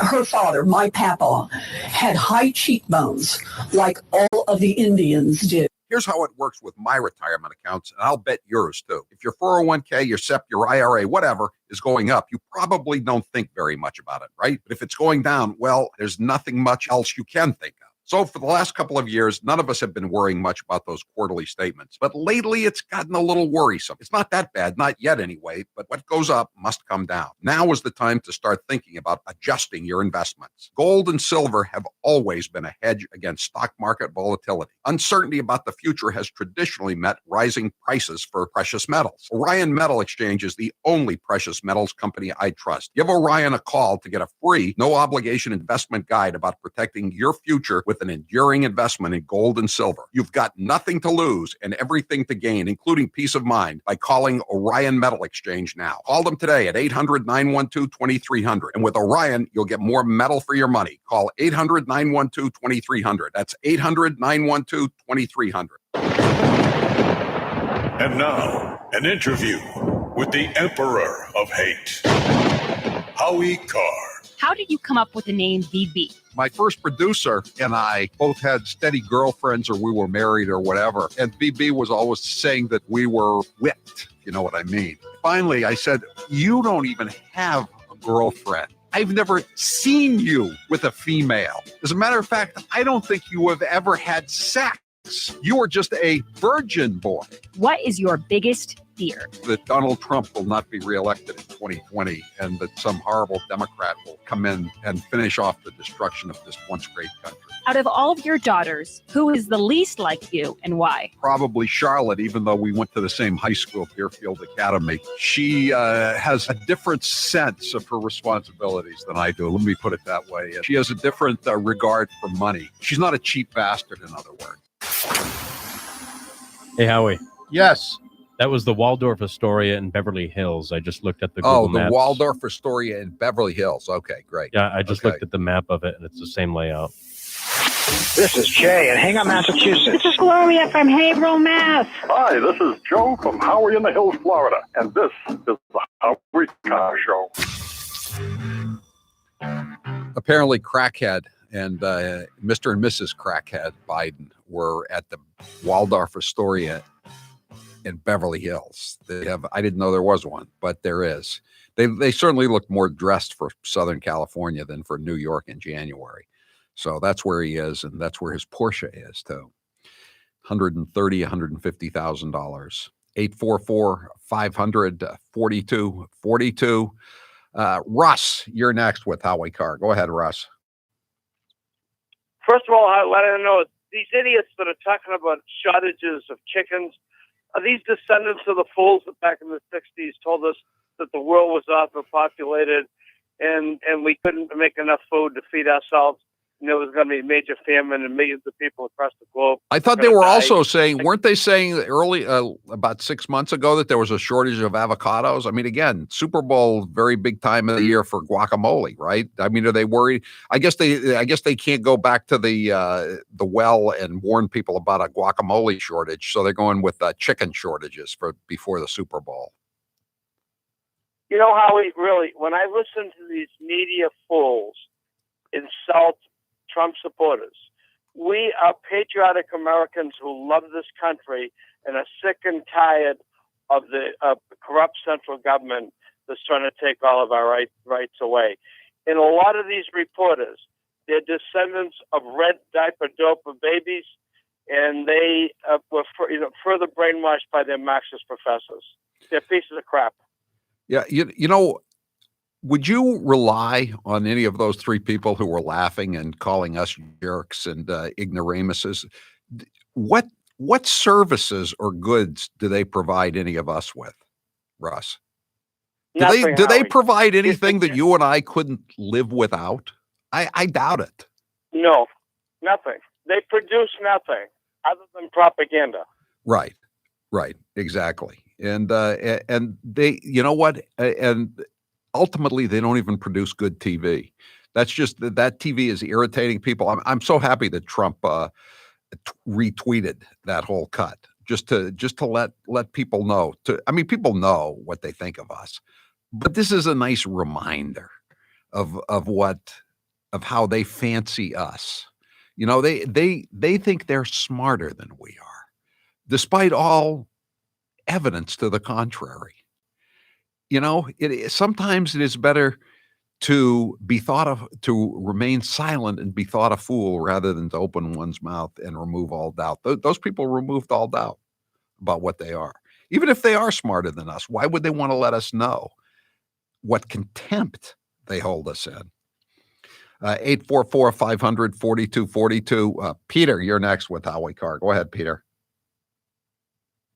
her father, my papa, had high cheekbones like all of the Indians did. Here's how it works with my retirement accounts, and I'll bet yours too. If your 401k, your SEP, your IRA, whatever is going up, you probably don't think very much about it, right? But if it's going down, well, there's nothing much else you can think of. So for the last couple of years, none of us have been worrying much about those quarterly statements. But lately, it's gotten a little worrisome. It's not that bad, not yet anyway, but what goes up must come down. Now is the time to start thinking about adjusting your investments. Gold and silver have always been a hedge against stock market volatility. Uncertainty about the future has traditionally meant rising prices for precious metals. Orion Metal Exchange is the only precious metals company I trust. Give Orion a call to get a free, no-obligation investment guide about protecting your future with an enduring investment in gold and silver. You've got nothing to lose and everything to gain, including peace of mind, by calling Orion Metal Exchange now. Call them today at 800-912-2300. And with Orion, you'll get more metal for your money. Call 800-912-2300. That's 800-912-2300. And now, an interview with the Emperor of Hate, Howie Carr. How did you come up with the name BB? My first producer and I both had steady girlfriends, or we were married or whatever. And BB was always saying that we were whipped. You know what I mean? Finally, I said, you don't even have a girlfriend. I've never seen you with a female. As a matter of fact, I don't think you have ever had sex. You are just a virgin boy. What is your biggest fear? That Donald Trump will not be reelected in 2020 and that some horrible Democrat will come in and finish off the destruction of this once great country. Out of all of your daughters, who is the least like you and why? Probably Charlotte, even though we went to the same high school, Deerfield Academy. She has a different sense of her responsibilities than I do. Let me put it that way. She has a different regard for money. She's not a cheap bastard, in other words. Hey, Howie. Yes. That was the Waldorf Astoria in Beverly Hills. I just looked at the Google the Maps. Waldorf Astoria in Beverly Hills. Okay, great. Yeah, I just looked at the map of it, and it's the same layout. This is Jay in Hingham, Massachusetts. This is Gloria from Haverhill, Mass. Hi, this is Joe from Howie in the Hills, Florida, and this is the Howie Carr Show. Apparently, Crackhead and Mr. and Mrs. Crackhead Biden were at the Waldorf Astoria in Beverly Hills. I didn't know there was one, but there is. They certainly look more dressed for Southern California than for New York in January. So that's where he is, and that's where his Porsche is too. $150,000. 844-500-4242. Russ, you're next with Howie Carr. Go ahead, Russ. First of all, I want to know, these idiots that are talking about shortages of chickens, are these descendants of the fools that back in the 60s told us that the world was overpopulated and we couldn't make enough food to feed ourselves, and there was going to be major famine and millions of people across the globe? I thought they were also saying, weren't they saying early, about 6 months ago, that there was a shortage of avocados? I mean, again, Super Bowl, very big time of the year for guacamole, right? I mean, are they worried? I guess they can't go back to the well and warn people about a guacamole shortage, so they're going with chicken shortages for before the Super Bowl. You know, Howie, really, when I listen to these media fools insult Trump supporters, we are patriotic Americans who love this country and are sick and tired of the corrupt central government that's trying to take all of our rights away. And a lot of these reporters, they're descendants of red diaper doper babies, and they were further brainwashed by their Marxist professors. They're pieces of crap. Yeah, you know, would you rely on any of those three people who were laughing and calling us jerks and ignoramuses? What services or goods do they provide any of us with, Russ? Do they provide anything that you and I couldn't live without? I doubt it. No, nothing. They produce nothing other than propaganda. Right, exactly. And they, you know what? And ultimately, they don't even produce good TV. That's just that TV is irritating people. I'm so happy that Trump retweeted that whole cut just to let people know. People know what they think of us, but this is a nice reminder of how they fancy us. You know, they think they're smarter than we are. despite all evidence to the contrary. You know, sometimes it is better to be thought of, to remain silent and be thought a fool rather than to open one's mouth and remove all doubt. Those people removed all doubt about what they are. Even if they are smarter than us, why would they want to let us know what contempt they hold us in? 844-500-4242. Peter, you're next with Howie Carr. Go ahead, Peter.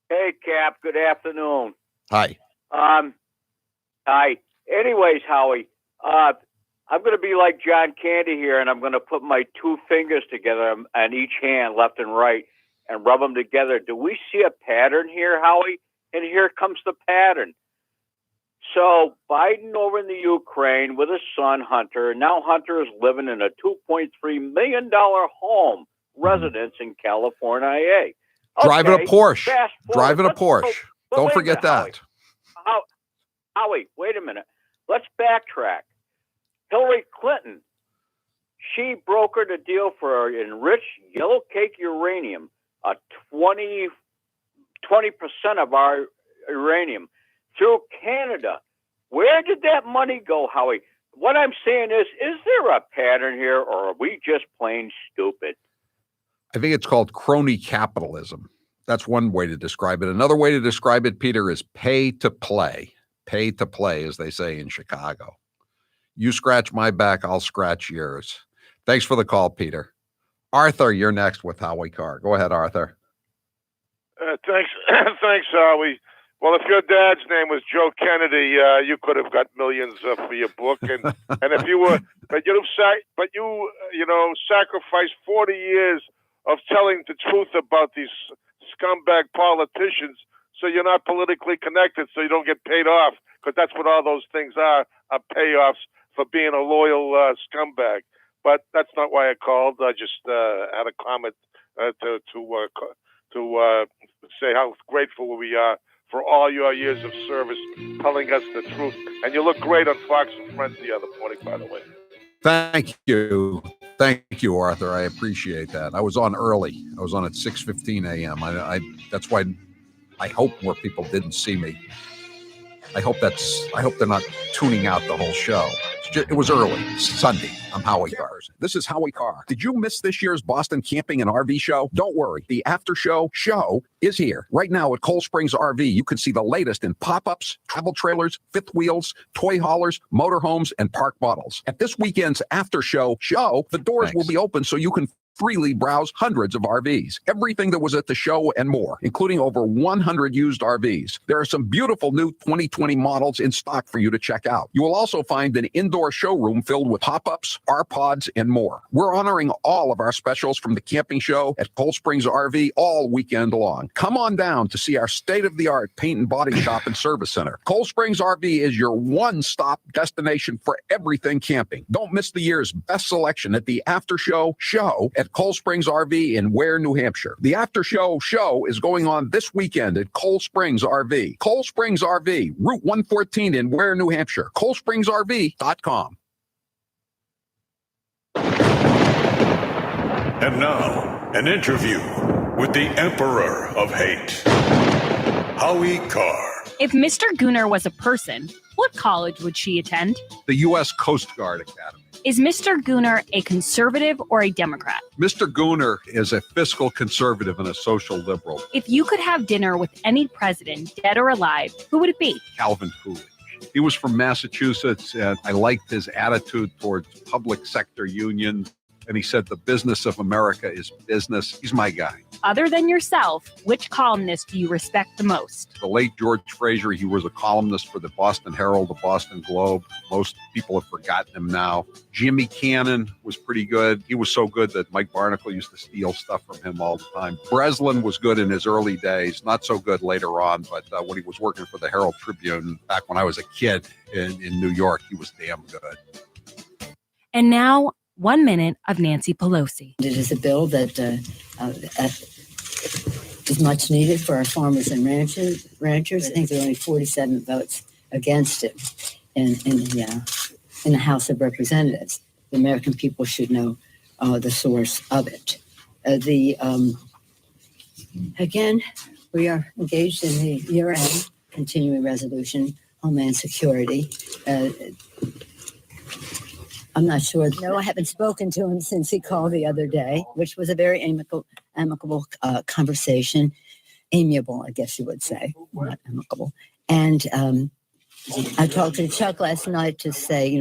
Hey, Cap. Good afternoon. Hi. Hi. Anyways, Howie, I'm going to be like John Candy here, and I'm going to put my two fingers together on each hand, left and right, and rub them together. Do we see a pattern here, Howie? And here comes the pattern. So Biden over in the Ukraine with his son, Hunter. Now Hunter is living in a $2.3 million home residence in California. Okay, Driving a Porsche. Driving a Let's Porsche. go- but Don't wait a forget minute, that. Howie, wait a minute. Let's backtrack. Hillary Clinton, she brokered a deal for enriched yellow cake uranium, 20% of our uranium, through Canada. Where did that money go, Howie? What I'm saying is there a pattern here, or are we just plain stupid? I think it's called crony capitalism. That's one way to describe it. Another way to describe it, Peter, is pay to play. Pay to play, as they say in Chicago. You scratch my back, I'll scratch yours. Thanks for the call, Peter. Arthur, you're next with Howie Carr. Go ahead, Arthur. Thanks, Howie. Well, if your dad's name was Joe Kennedy, you could have got millions for your book, and if you were, but you sacrificed 40 years of telling the truth about these scumbag politicians, so you're not politically connected, so you don't get paid off, because that's what all those things are payoffs for being a loyal scumbag. But that's not why I called. I just had a comment to say how grateful we are for all your years of service, telling us the truth. And you look great on Fox and Friends the other morning, by the way. Thank you, Arthur. I appreciate that. I was on early. I was on at 6:15 a.m. That's why I hope more people didn't see me. I hope they're not tuning out the whole show. It was early, Sunday. I'm Howie Carr. This is Howie Carr. Did you miss this year's Boston Camping and RV Show? Don't worry. The after show is here. Right now at Cold Springs RV, you can see the latest in pop-ups, travel trailers, fifth wheels, toy haulers, motorhomes, and park models. At this weekend's after show, the doors will be open so you can freely browse hundreds of RVs, everything that was at the show and more, including over 100 used RVs. There are some beautiful new 2020 models in stock for you to check out. You will also find an indoor showroom filled with pop-ups, R-Pods, and more. We're honoring all of our specials from the camping show at Cold Springs RV all weekend long. Come on down to see our state-of-the-art paint and body shop and service center. Cold Springs RV is your one-stop destination for everything camping. Don't miss the year's best selection at the after show at Cold Springs RV in Ware, New Hampshire. The after show is going on this weekend at Cold Springs RV. Cold Springs RV, Route 114 in Ware, New Hampshire. ColdSpringsRV.com. And now, an interview with the Emperor of Hate, Howie Carr. If Mr. Gooner was a person, what college would she attend? The U.S. Coast Guard Academy. Is Mr. Gooner a conservative or a Democrat? Mr. Gooner is a fiscal conservative and a social liberal. If you could have dinner with any president, dead or alive, who would it be? Calvin Coolidge. He was from Massachusetts, and I liked his attitude towards public sector unions. And he said, the business of America is business. He's my guy. Other than yourself, which columnist do you respect the most? The late George Fraser, he was a columnist for the Boston Herald, the Boston Globe. Most people have forgotten him now. Jimmy Cannon was pretty good. He was so good that Mike Barnacle used to steal stuff from him all the time. Breslin was good in his early days, not so good later on, but when he was working for the Herald Tribune back when I was a kid in New York, he was damn good. And now, 1 minute of Nancy Pelosi. It is a bill that is much needed for our farmers and ranchers. I think there are only 47 votes against it in the House of Representatives. The American people should know the source of it. The Again, we are engaged in the year-end continuing resolution, Homeland Security. I'm not sure. No, I haven't spoken to him since he called the other day, which was a very amicable conversation. Amiable, I guess you would say, not amicable. And I talked to Chuck last night to say,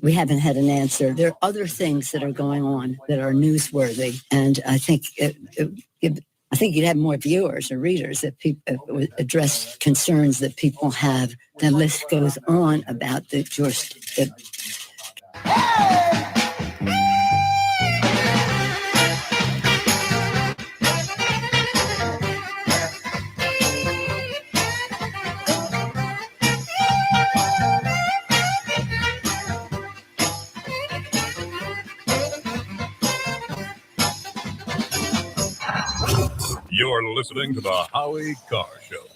we haven't had an answer. There are other things that are going on that are newsworthy, and I think you'd have more viewers or readers that people address concerns that people have. The list goes on about the You're listening to the Howie Carr Show.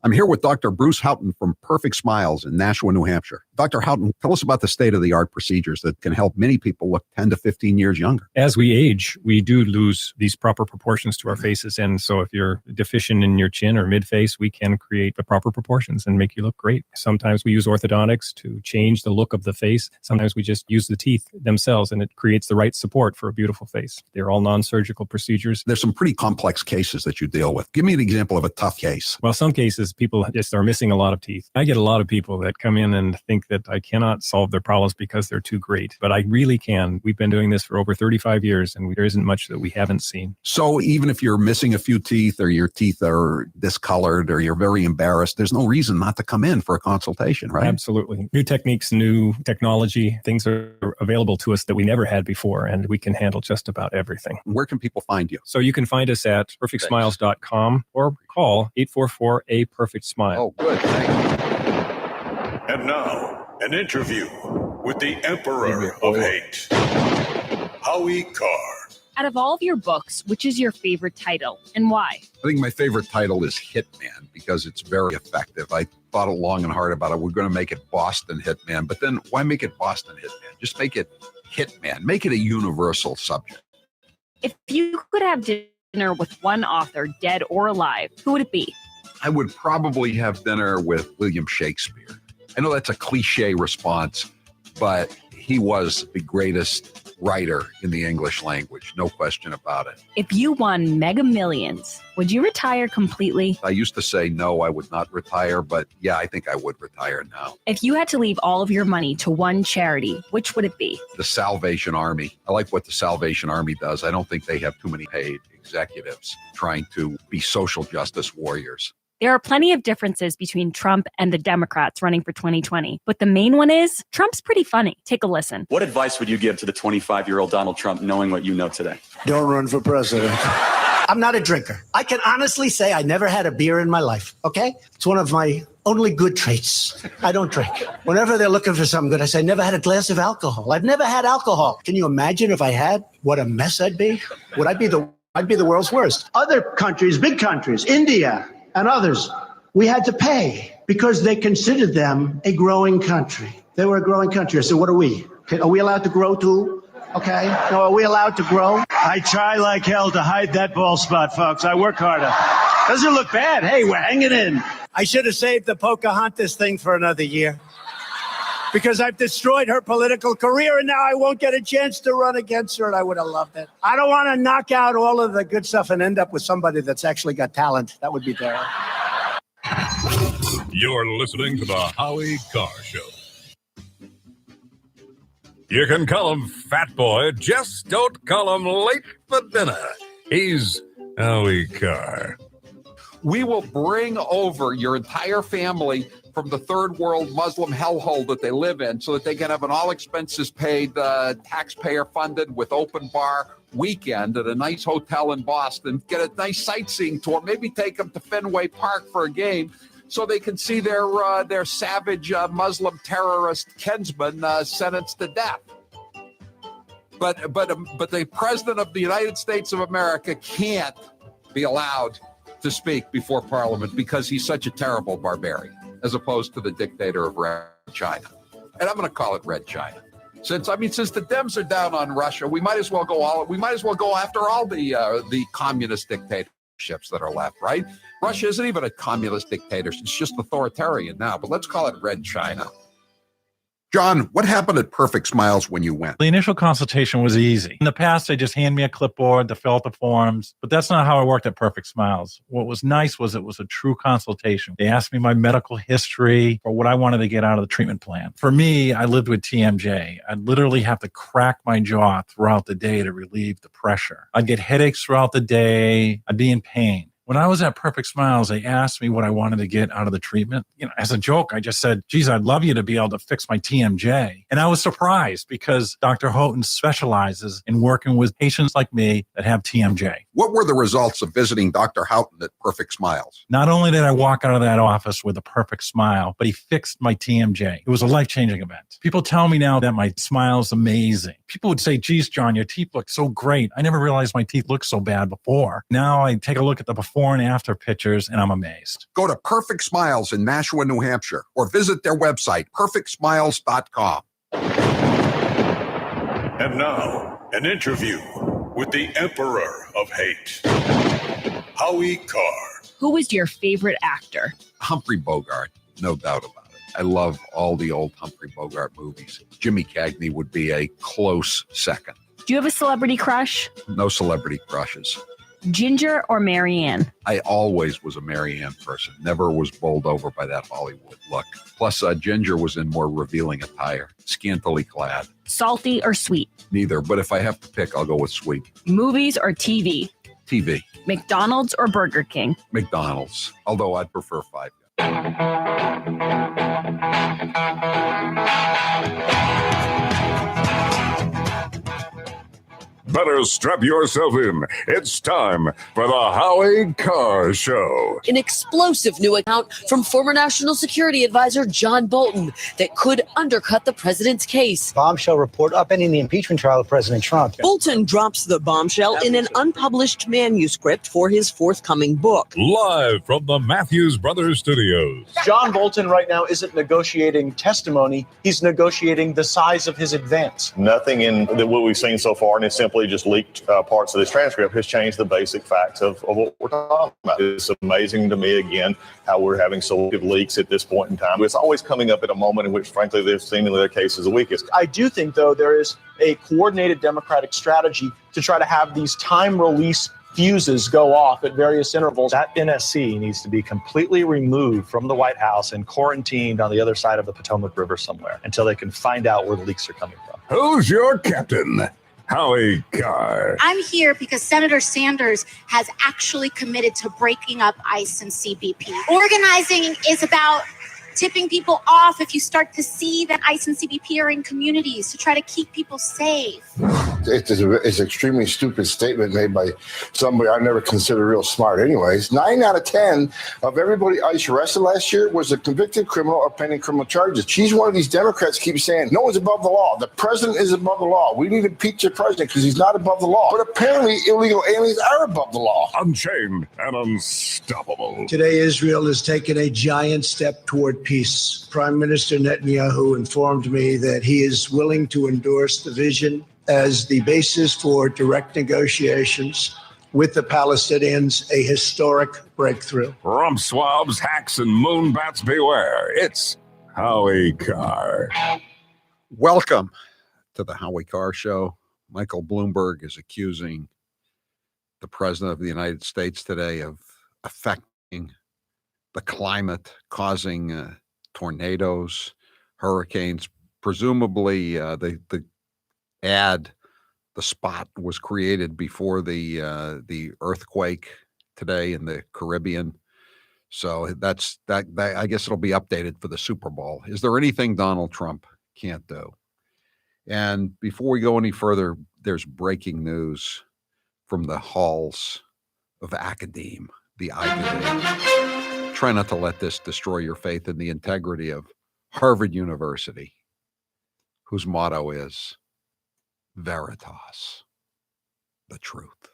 I'm here with Dr. Bruce Houghton from Perfect Smiles in Nashua, New Hampshire. Dr. Houghton, tell us about the state-of-the-art procedures that can help many people look 10 to 15 years younger. As we age, we do lose these proper proportions to our faces. And so if you're deficient in your chin or mid-face, we can create the proper proportions and make you look great. Sometimes we use orthodontics to change the look of the face. Sometimes we just use the teeth themselves, and it creates the right support for a beautiful face. They're all non-surgical procedures. There's some pretty complex cases that you deal with. Give me an example of a tough case. Well, some cases, people just are missing a lot of teeth. I get a lot of people that come in and think that I cannot solve their problems because they're too great, but I really can. We've been doing this for over 35 years, and there isn't much that we haven't seen. So even if you're missing a few teeth, or your teeth are discolored, or you're very embarrassed, there's no reason not to come in for a consultation, right? Absolutely. New techniques, new technology, things are available to us that we never had before, and we can handle just about everything. Where can people find you? So you can find us at perfectsmiles.com or call 844-A-PERFECT-SMILE. Oh, good. Thank you. And now, an interview with the Emperor of Hate, Howie Carr. Out of all of your books, which is your favorite title and why? I think my favorite title is Hitman because it's very effective. I thought long and hard about it. We're going to make it Boston Hitman, but then why make it Boston Hitman? Just make it Hitman. Make it a universal subject. If you could have dinner with one author, dead or alive, who would it be? I would probably have dinner with William Shakespeare. I know that's a cliche response, but he was the greatest writer in the English language, no question about it. If you won Mega Millions, would you retire completely? I used to say no, I would not retire, but yeah, I think I would retire now. If you had to leave all of your money to one charity, which would it be? The Salvation Army. I like what the Salvation Army does. I don't think they have too many paid executives trying to be social justice warriors. There are plenty of differences between Trump and the Democrats running for 2020, but the main one is Trump's pretty funny. Take a listen. What advice would you give to the 25-year-old Donald Trump knowing what you know today? Don't run for president. I'm not a drinker. I can honestly say I never had a beer in my life, okay? It's one of my only good traits. I don't drink. Whenever they're looking for something good, I say, I never had a glass of alcohol. I've never had alcohol. Can you imagine if I had? What a mess I'd be. I'd be the world's worst. Other countries, big countries, India, and others, we had to pay because they considered them a growing country. They were a growing country. I said, what are we? Okay, are we allowed to grow too? Okay. No, are we allowed to grow? I try like hell to hide that bald spot, folks. I work harder. Doesn't look bad. Hey, we're hanging in. I should have saved the Pocahontas thing for another year because I've destroyed her political career and now I won't get a chance to run against her, and I would have loved it. I don't want to knock out all of the good stuff and end up with somebody that's actually got talent. That would be terrible. You're listening to the Howie Carr Show. You can call him Fat Boy, just don't call him late for dinner. He's Howie Carr. We will bring over your entire family from the third world Muslim hellhole that they live in so that they can have an all expenses paid, taxpayer funded with open bar weekend at a nice hotel in Boston, get a nice sightseeing tour, maybe take them to Fenway Park for a game so they can see their savage Muslim terrorist kinsman sentenced to death. But the president of the United States of America can't be allowed to speak before Parliament because he's such a terrible barbarian, as opposed to the dictator of Red China. And I'm going to call it Red China. Since the Dems are down on Russia, we might as well go after all the communist dictatorships that are left, right? Russia isn't even a communist dictatorship. It's just authoritarian now, but let's call it Red China. John, what happened at Perfect Smiles when you went? The initial consultation was easy. In the past, they just hand me a clipboard to fill out the forms, but that's not how I worked at Perfect Smiles. What was nice was it was a true consultation. They asked me my medical history or what I wanted to get out of the treatment plan. For me, I lived with TMJ. I'd literally have to crack my jaw throughout the day to relieve the pressure. I'd get headaches throughout the day. I'd be in pain. When I was at Perfect Smiles, they asked me what I wanted to get out of the treatment. As a joke, I just said, geez, I'd love you to be able to fix my TMJ. And I was surprised because Dr. Houghton specializes in working with patients like me that have TMJ. What were the results of visiting Dr. Houghton at Perfect Smiles? Not only did I walk out of that office with a perfect smile, but he fixed my TMJ. It was a life-changing event. People tell me now that my smile is amazing. People would say, geez, John, your teeth look so great. I never realized my teeth looked so bad before. Now I take a look at the before and after pictures and I'm amazed. Go to Perfect Smiles in Nashua, New Hampshire, or visit their website, perfectsmiles.com. And now, an interview with the Emperor of Hate, Howie Carr. Who was your favorite actor? Humphrey Bogart, no doubt about it. I love all the old Humphrey Bogart movies. Jimmy Cagney would be a close second. Do you have a celebrity crush? No celebrity crushes. Ginger or Marianne? I always was a Marianne person. Never was bowled over by that Hollywood look. Plus, Ginger was in more revealing attire, scantily clad. Salty or sweet? Neither, but if I have to pick, I'll go with sweet. Movies or TV? TV. McDonald's or Burger King? McDonald's, although I'd prefer Five Guys. Better strap yourself in. It's time for the Howie Carr Show. An explosive new account from former National Security Advisor John Bolton that could undercut the president's case. Bombshell report upending the impeachment trial of President Trump. Bolton drops the bombshell in an unpublished manuscript for his forthcoming book. Live from the Matthews Brothers Studios. John Bolton right now isn't negotiating testimony. He's negotiating the size of his advance. Nothing in what we've seen so far, and it's simply just leaked parts of this transcript, has changed the basic facts of what we're talking about. It's amazing to me, again, how we're having selective leaks at this point in time. It's always coming up at a moment in which, frankly, seemingly their case is the weakest. I do think, though, there is a coordinated Democratic strategy to try to have these time release fuses go off at various intervals. That NSC needs to be completely removed from the White House and quarantined on the other side of the Potomac River somewhere until they can find out where the leaks are coming from. Who's your captain? Howie Carr. I'm here because Senator Sanders has actually committed to breaking up ICE and CBP. Organizing is about tipping people off if you start to see that ICE and CBP are in communities to try to keep people safe. It's an extremely stupid statement made by somebody I never considered real smart anyways. 9 out of 10 of everybody ICE arrested last year was a convicted criminal or pending criminal charges. She's one of these Democrats keep saying, no one's above the law. The president is above the law. We need to impeach the president because he's not above the law. But apparently illegal aliens are above the law. Unchained and unstoppable. Today, Israel has taken a giant step toward peace. Prime Minister Netanyahu informed me that he is willing to endorse the vision as the basis for direct negotiations with the Palestinians, a historic breakthrough. Rump swabs, hacks, and moonbats beware. It's Howie Carr. Welcome to the Howie Carr Show. Michael Bloomberg is accusing the President of the United States today of affecting the climate, causing tornadoes, hurricanes. Presumably, the spot was created before the earthquake today in the Caribbean. So that's that. I guess it'll be updated for the Super Bowl. Is there anything Donald Trump can't do? And before we go any further, there's breaking news from the halls of academe, the Ivy League. Try not to let this destroy your faith in the integrity of Harvard University, whose motto is Veritas, the truth.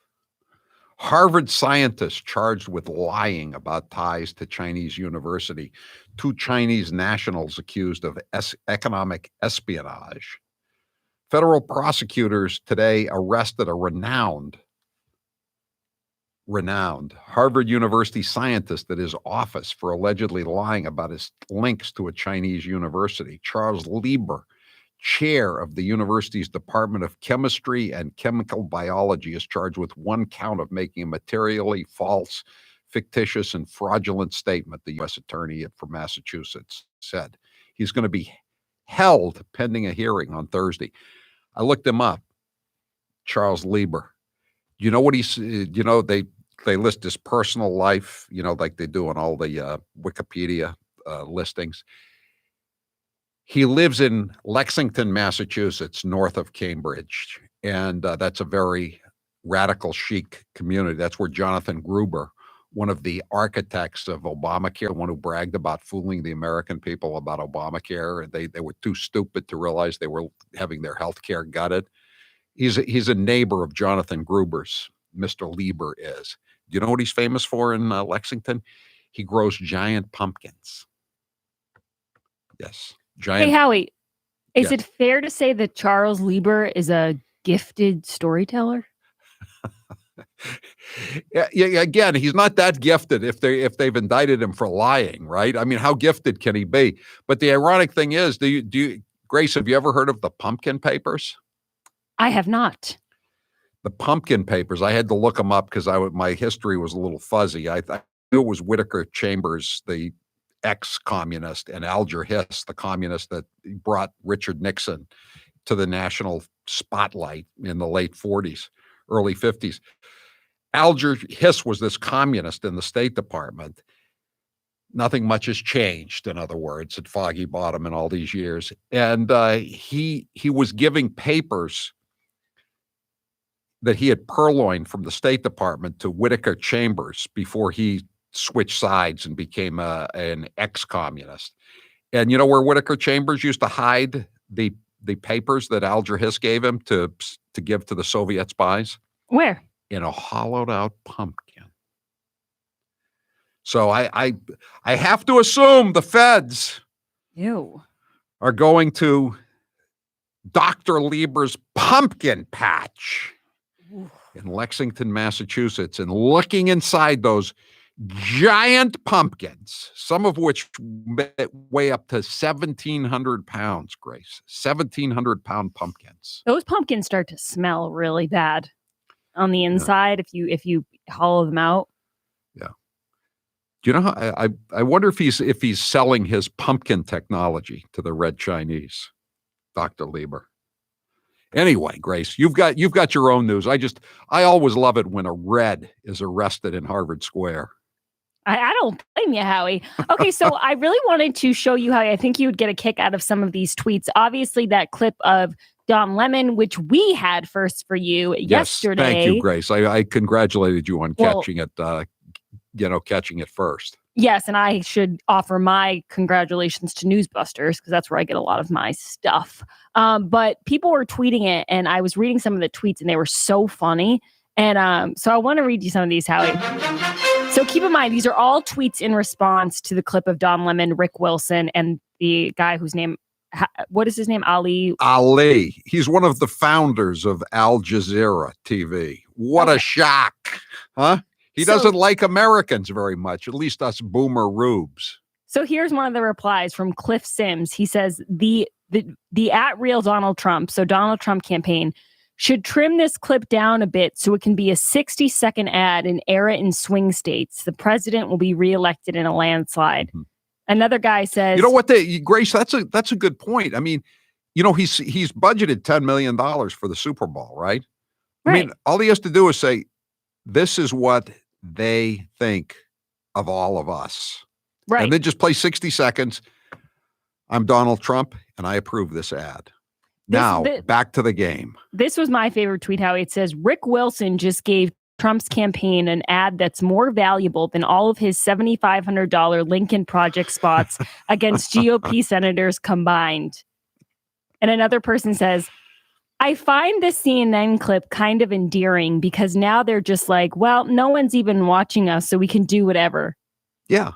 Harvard scientists charged with lying about ties to Chinese university. 2 Chinese nationals accused of economic espionage. Federal prosecutors today arrested a renowned Harvard University scientist at his office for allegedly lying about his links to a Chinese university. Charles Lieber, chair of the university's Department of Chemistry and Chemical Biology, is charged with one count of making a materially false, fictitious, and fraudulent statement, the U.S. attorney for Massachusetts said. He's going to be held pending a hearing on Thursday. I looked him up, Charles Lieber. You know what he's, they list his personal life, like they do on all the Wikipedia listings. He lives in Lexington, Massachusetts, north of Cambridge. And that's a very radical chic community. That's where Jonathan Gruber, one of the architects of Obamacare, the one who bragged about fooling the American people about Obamacare, and they were too stupid to realize they were having their health care gutted. He's a neighbor of Jonathan Gruber's, Mr. Lieber is. Do you know what he's famous for in Lexington? He grows giant pumpkins. Yes. Giant. Hey, Howie, is Yeah. it fair to say that Charles Lieber is a gifted storyteller? Yeah, again, he's not that gifted if they've indicted him for lying, right? I mean, how gifted can he be? But the ironic thing is, Grace, have you ever heard of the pumpkin papers? I have not. The pumpkin papers, I had to look them up because my history was a little fuzzy. I knew it was Whittaker Chambers, the ex-communist, and Alger Hiss, the communist that brought Richard Nixon to the national spotlight in the late 40s, early 50s. Alger Hiss was this communist in the State Department. Nothing much has changed, in other words, at Foggy Bottom in all these years. And he was giving papers that he had purloined from the State Department to Whittaker Chambers before he switched sides and became an ex-communist. And you know where Whittaker Chambers used to hide the papers that Alger Hiss gave him to give to the Soviet spies? Where? In a hollowed out pumpkin. So I have to assume the feds are going to Dr. Lieber's pumpkin patch in Lexington, Massachusetts, and looking inside those giant pumpkins, some of which weigh up to 1,700 pounds, Grace. 1,700-pound pumpkins. Those pumpkins start to smell really bad on the inside if you hollow them out. Yeah. Do you know how I wonder if he's selling his pumpkin technology to the Red Chinese, Dr. Lieber. Anyway, Grace, you've got your own news. I always love it when a Red is arrested in Harvard Square. I don't blame you, Howie. Okay, so I really wanted to show you how I think you would get a kick out of some of these tweets. Obviously, that clip of Don Lemon, which we had first for you yesterday. Thank you, Grace. I congratulated you on catching it. Catching it first. Yes, and I should offer my congratulations to Newsbusters because that's where I get a lot of my stuff. But people were tweeting it, and I was reading some of the tweets, and they were so funny. And so I want to read you some of these, Howie. So keep in mind, these are all tweets in response to the clip of Don Lemon, Rick Wilson, and the guy whose name, what is his name? Ali. He's one of the founders of Al Jazeera TV. What a shock, huh? He doesn't like Americans very much, at least us boomer rubes. So here's one of the replies from Cliff Sims. He says, the at real Donald Trump, so Donald Trump campaign, should trim this clip down a bit so it can be a 60-second ad and air it in swing states. The president will be reelected in a landslide. Mm-hmm. Another guy says, you know what, Grace, that's a good point. I mean, he's budgeted $10 million for the Super Bowl, right? I mean, all he has to do is say, this is what they think of all of us. Right. And then just play 60 seconds. I'm Donald Trump, and I approve this ad. Back to the game. This was my favorite tweet, Howie. It says, Rick Wilson just gave Trump's campaign an ad that's more valuable than all of his $7,500 Lincoln Project spots against GOP senators combined. And another person says, I find this CNN clip kind of endearing because now they're just like, well, no one's even watching us, so we can do whatever. Yeah.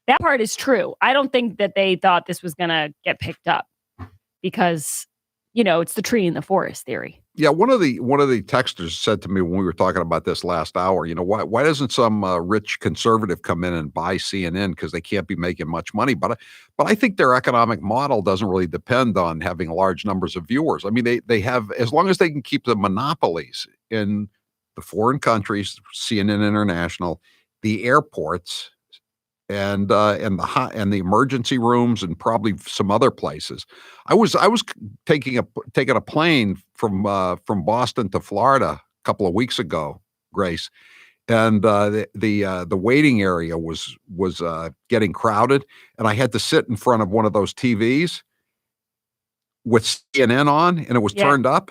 That part is true. I don't think that they thought this was going to get picked up because, it's the tree in the forest theory. Yeah, one of the texters said to me when we were talking about this last hour, why doesn't some rich conservative come in and buy CNN because they can't be making much money? But I think their economic model doesn't really depend on having large numbers of viewers. I mean, they have, as long as they can keep the monopolies in the foreign countries, CNN International, the airports, and the emergency rooms, and probably some other places. I was taking a plane from Boston to Florida a couple of weeks ago, Grace, and the waiting area was getting crowded, and I had to sit in front of one of those TVs with CNN on, and it was turned up.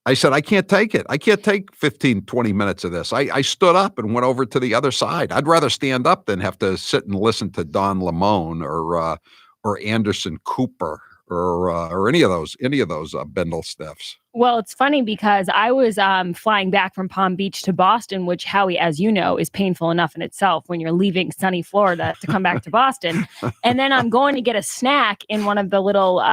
I said, I can't take it. I can't take 15, 20 minutes of this. I stood up and went over to the other side. I'd rather stand up than have to sit and listen to Don Lemon or Anderson Cooper or any of those Bendel stiffs. Well, it's funny because I was flying back from Palm Beach to Boston, which, Howie, as you know, is painful enough in itself when you're leaving sunny Florida to come back to Boston. And then I'm going to get a snack in one of the little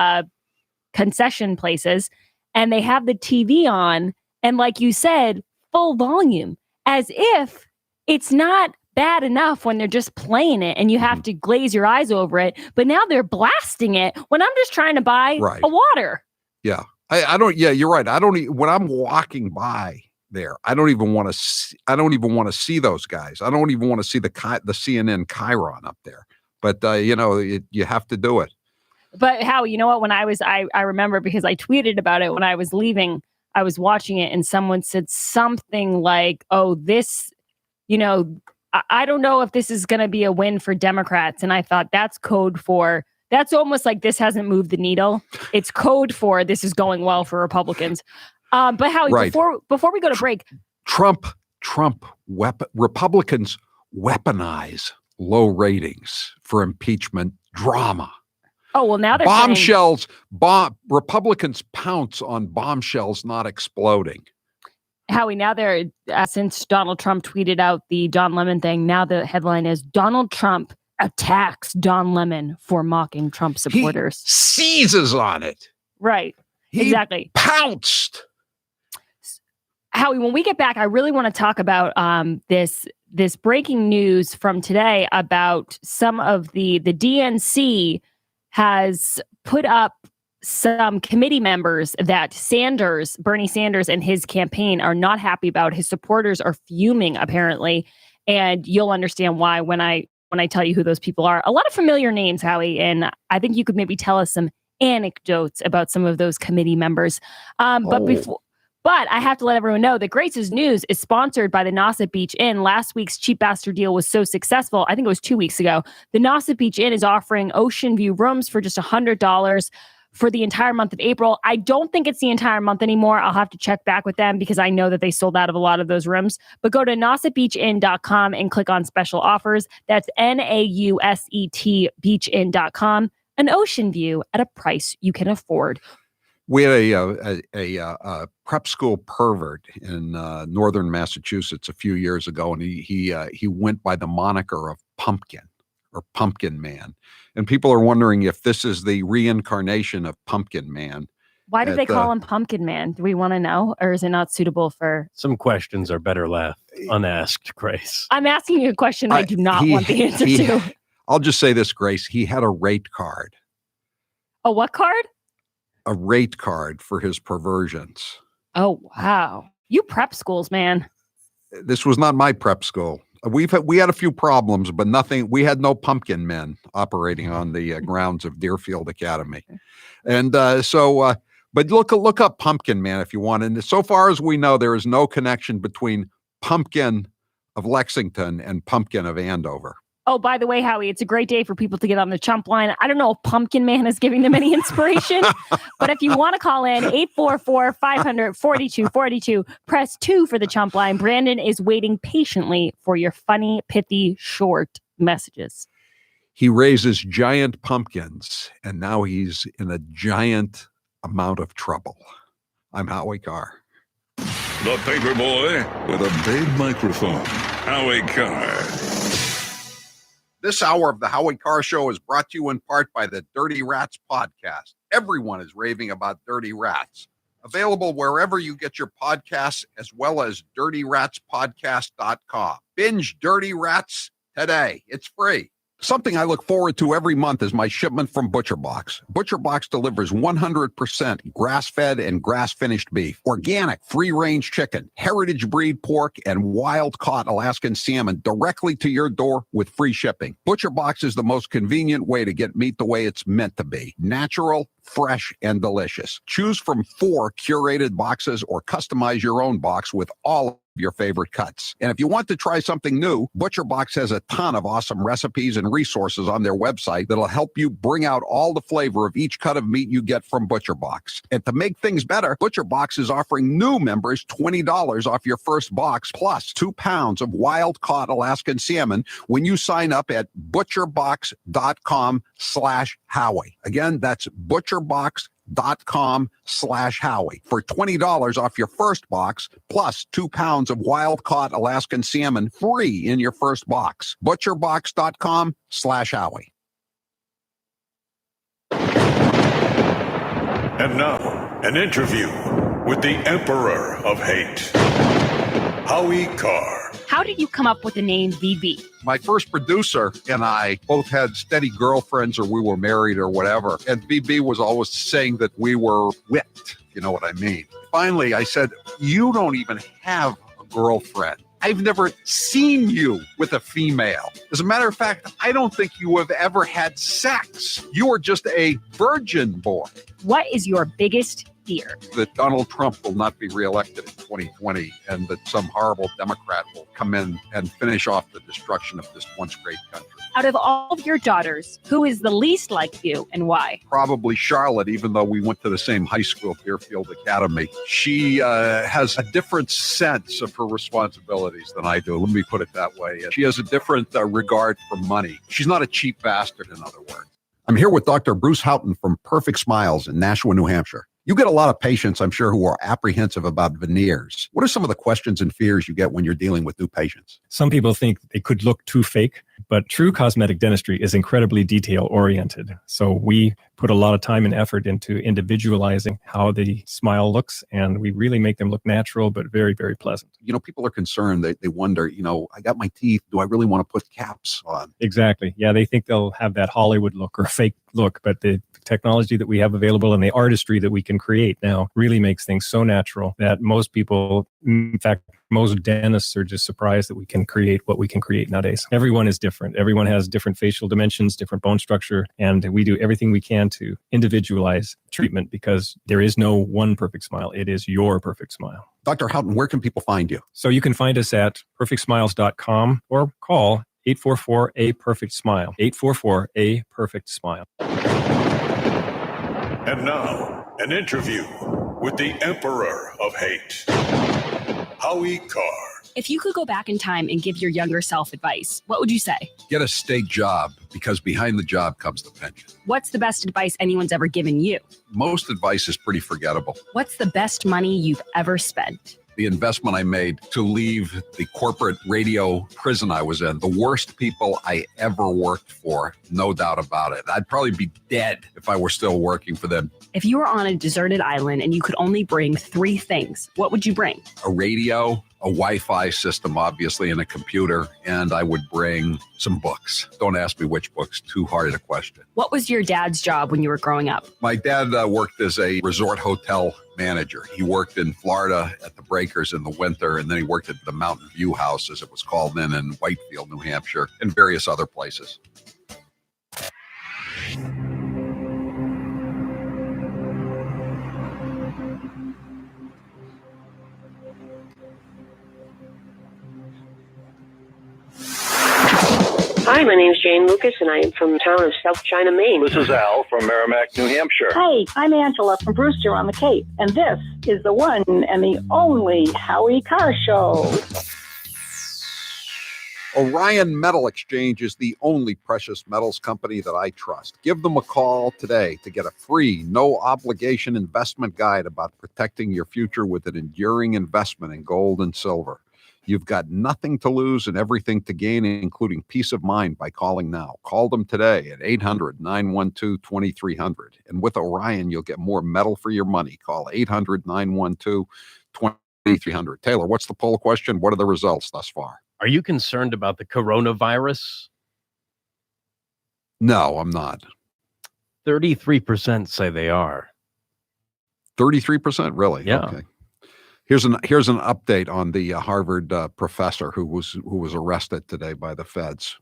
concession places. And they have the TV on, and like you said, full volume, as if it's not bad enough when they're just playing it and you have to glaze your eyes over it. But now they're blasting it when I'm just trying to buy a water. Yeah, I don't. Yeah, you're right. I don't. When I'm walking by there, I don't even want to. I don't even want to see those guys. I don't even want to see the CNN Chiron up there. But you have to do it. But Howie, you know what? When I remember because I tweeted about it when I was leaving, I was watching it and someone said something like, oh, this, I don't know if this is going to be a win for Democrats. And I thought that's almost like this hasn't moved the needle. It's code for this is going well for Republicans. But Howie, before we go to break. Republicans weaponize low ratings for impeachment drama. Oh, well, now they're bombshells. Republicans pounce on bombshells not exploding. Howie, now they're since Donald Trump tweeted out the Don Lemon thing. Now the headline is Donald Trump attacks Don Lemon for mocking Trump supporters. He seizes on it. Right. Exactly. Pounced. Howie, when we get back, I really want to talk about this breaking news from today about some of the DNC has put up some committee members that Bernie Sanders and his campaign are not happy about. His supporters are fuming, apparently. And you'll understand why when I tell you who those people are. A lot of familiar names, Howie, and I think you could maybe tell us some anecdotes about some of those committee members. But I have to let everyone know that Grace's News is sponsored by the Nauset Beach Inn. Last week's Cheap Bastard deal was so successful. I think it was 2 weeks ago. The Nauset Beach Inn is offering ocean view rooms for just $100 for the entire month of April. I don't think it's the entire month anymore. I'll have to check back with them because I know that they sold out of a lot of those rooms. But go to nausetbeachinn.com and click on special offers. That's NAUSET beachinn.com. An ocean view at a price you can afford. We had a prep school pervert in northern Massachusetts a few years ago, and he went by the moniker of Pumpkin or Pumpkin Man. And people are wondering if this is the reincarnation of Pumpkin Man. Why did they call him Pumpkin Man? Do we want to know, or is it not suitable for? Some questions are better left unasked, Grace. I'm asking you a question I do not want the answer to. I'll just say this, Grace. He had a rate card. A what card? A rate card for his perversions. Oh, wow. You prep schools, man. This was not my prep school. We had a few problems, but nothing. We had no pumpkin men operating on the grounds of Deerfield Academy. And but look up Pumpkin Man if you want. And so far as we know, there is no connection between Pumpkin of Lexington and Pumpkin of Andover. Oh, by the way, Howie, it's a great day for people to get on the chump line. I don't know if Pumpkin Man is giving them any inspiration, but if you want to call in 844-500-4242, press 2 for the chump line. Brandon is waiting patiently for your funny, pithy, short messages. He raises giant pumpkins, and now he's in a giant amount of trouble. I'm Howie Carr. The paper boy with a big microphone. Howie Carr. This hour of the Howie Carr Show is brought to you in part by the Dirty Rats podcast. Everyone is raving about Dirty Rats. Available wherever you get your podcasts, as well as dirtyratspodcast.com. Binge Dirty Rats today. It's free. Something I look forward to every month is my shipment from ButcherBox. ButcherBox delivers 100% grass-fed and grass-finished beef, organic, free-range chicken, heritage breed pork, and wild-caught Alaskan salmon directly to your door with free shipping. ButcherBox is the most convenient way to get meat the way it's meant to be. Natural, fresh, and delicious. Choose from 4 curated boxes or customize your own box with all of your favorite cuts. And if you want to try something new, ButcherBox has a ton of awesome recipes and resources on their website that'll help you bring out all the flavor of each cut of meat you get from ButcherBox. And to make things better, ButcherBox is offering new members $20 off your first box plus 2 pounds of wild-caught Alaskan salmon when you sign up at butcherbox.com/Howie. Again, that's butcherbox.com/Howie for $20 off your first box plus 2 pounds of wild-caught Alaskan salmon free in your first box. Butcherbox.com/Howie. And now, an interview with the Emperor of Hate, Howie Carr. How did you come up with the name VB? My first producer and I both had steady girlfriends, or we were married or whatever. And VB was always saying that we were whipped. You know what I mean? Finally, I said, you don't even have a girlfriend. I've never seen you with a female. As a matter of fact, I don't think you have ever had sex. You are just a virgin boy. What is your biggest fear? That Donald Trump will not be reelected in 2020 and that some horrible Democrat will come in and finish off the destruction of this once great country. Out of all of your daughters, who is the least like you and why? Probably Charlotte, even though we went to the same high school, Deerfield Academy. She has a different sense of her responsibilities than I do. Let me put it that way. She has a different regard for money. She's not a cheap bastard, in other words. I'm here with Dr. Bruce Houghton from Perfect Smiles in Nashua, New Hampshire. You get a lot of patients, I'm sure, who are apprehensive about veneers. What are some of the questions and fears you get when you're dealing with new patients? Some people think they could look too fake, but true cosmetic dentistry is incredibly detail-oriented. So we put a lot of time and effort into individualizing how the smile looks, and we really make them look natural, but very, very pleasant. You know, people are concerned. They wonder, I got my teeth. Do I really want to put caps on? Exactly. Yeah, they think they'll have that Hollywood look or fake look, but the technology that we have available and the artistry that we can create now really makes things so natural that most people, in fact, most dentists are just surprised that we can create what we can create nowadays. Everyone is different. Everyone has different facial dimensions, different bone structure, and we do everything we can to individualize treatment because there is no one perfect smile. It is your perfect smile. Dr. Houghton, where can people find you? So you can find us at perfectsmiles.com or call 844-A-PERFECT-SMILE. 844-A-PERFECT-SMILE. And now, an interview with the Emperor of Hate, Howie Carr. If you could go back in time and give your younger self advice, what would you say? Get a state job, because behind the job comes the pension. What's the best advice anyone's ever given you? Most advice is pretty forgettable. What's the best money you've ever spent? The investment I made to leave the corporate radio prison I was in, the worst people I ever worked for, no doubt about it. I'd probably be dead if I were still working for them. If you were on a deserted island and you could only bring 3 things, what would you bring? A radio, a Wi-Fi system, obviously, and a computer, and I would bring some books. Don't ask me which books, too hard a question. What was your dad's job when you were growing up? My dad worked as a resort hotel manager. He worked in Florida at the Breakers in the winter, and then he worked at the Mountain View House, as it was called then, in Whitefield, New Hampshire, and various other places. Hi, my name's Jane Lucas, and I am from the town of South China, Maine. This is Al from Merrimack, New Hampshire. Hi, I'm Angela from Brewster on the Cape, and this is the one and the only Howie Carr Show. Orion Metal Exchange is the only precious metals company that I trust. Give them a call today to get a free, no-obligation investment guide about protecting your future with an enduring investment in gold and silver. You've got nothing to lose and everything to gain, including peace of mind by calling now. Call them today at 800-912-2300. And with Orion, you'll get more metal for your money. Call 800-912-2300. Taylor, what's the poll question? What are the results thus far? Are you concerned about the coronavirus? No, I'm not. 33% say they are. 33%? Really? Yeah. Okay. Here's an update on the Harvard professor who was arrested today by the feds.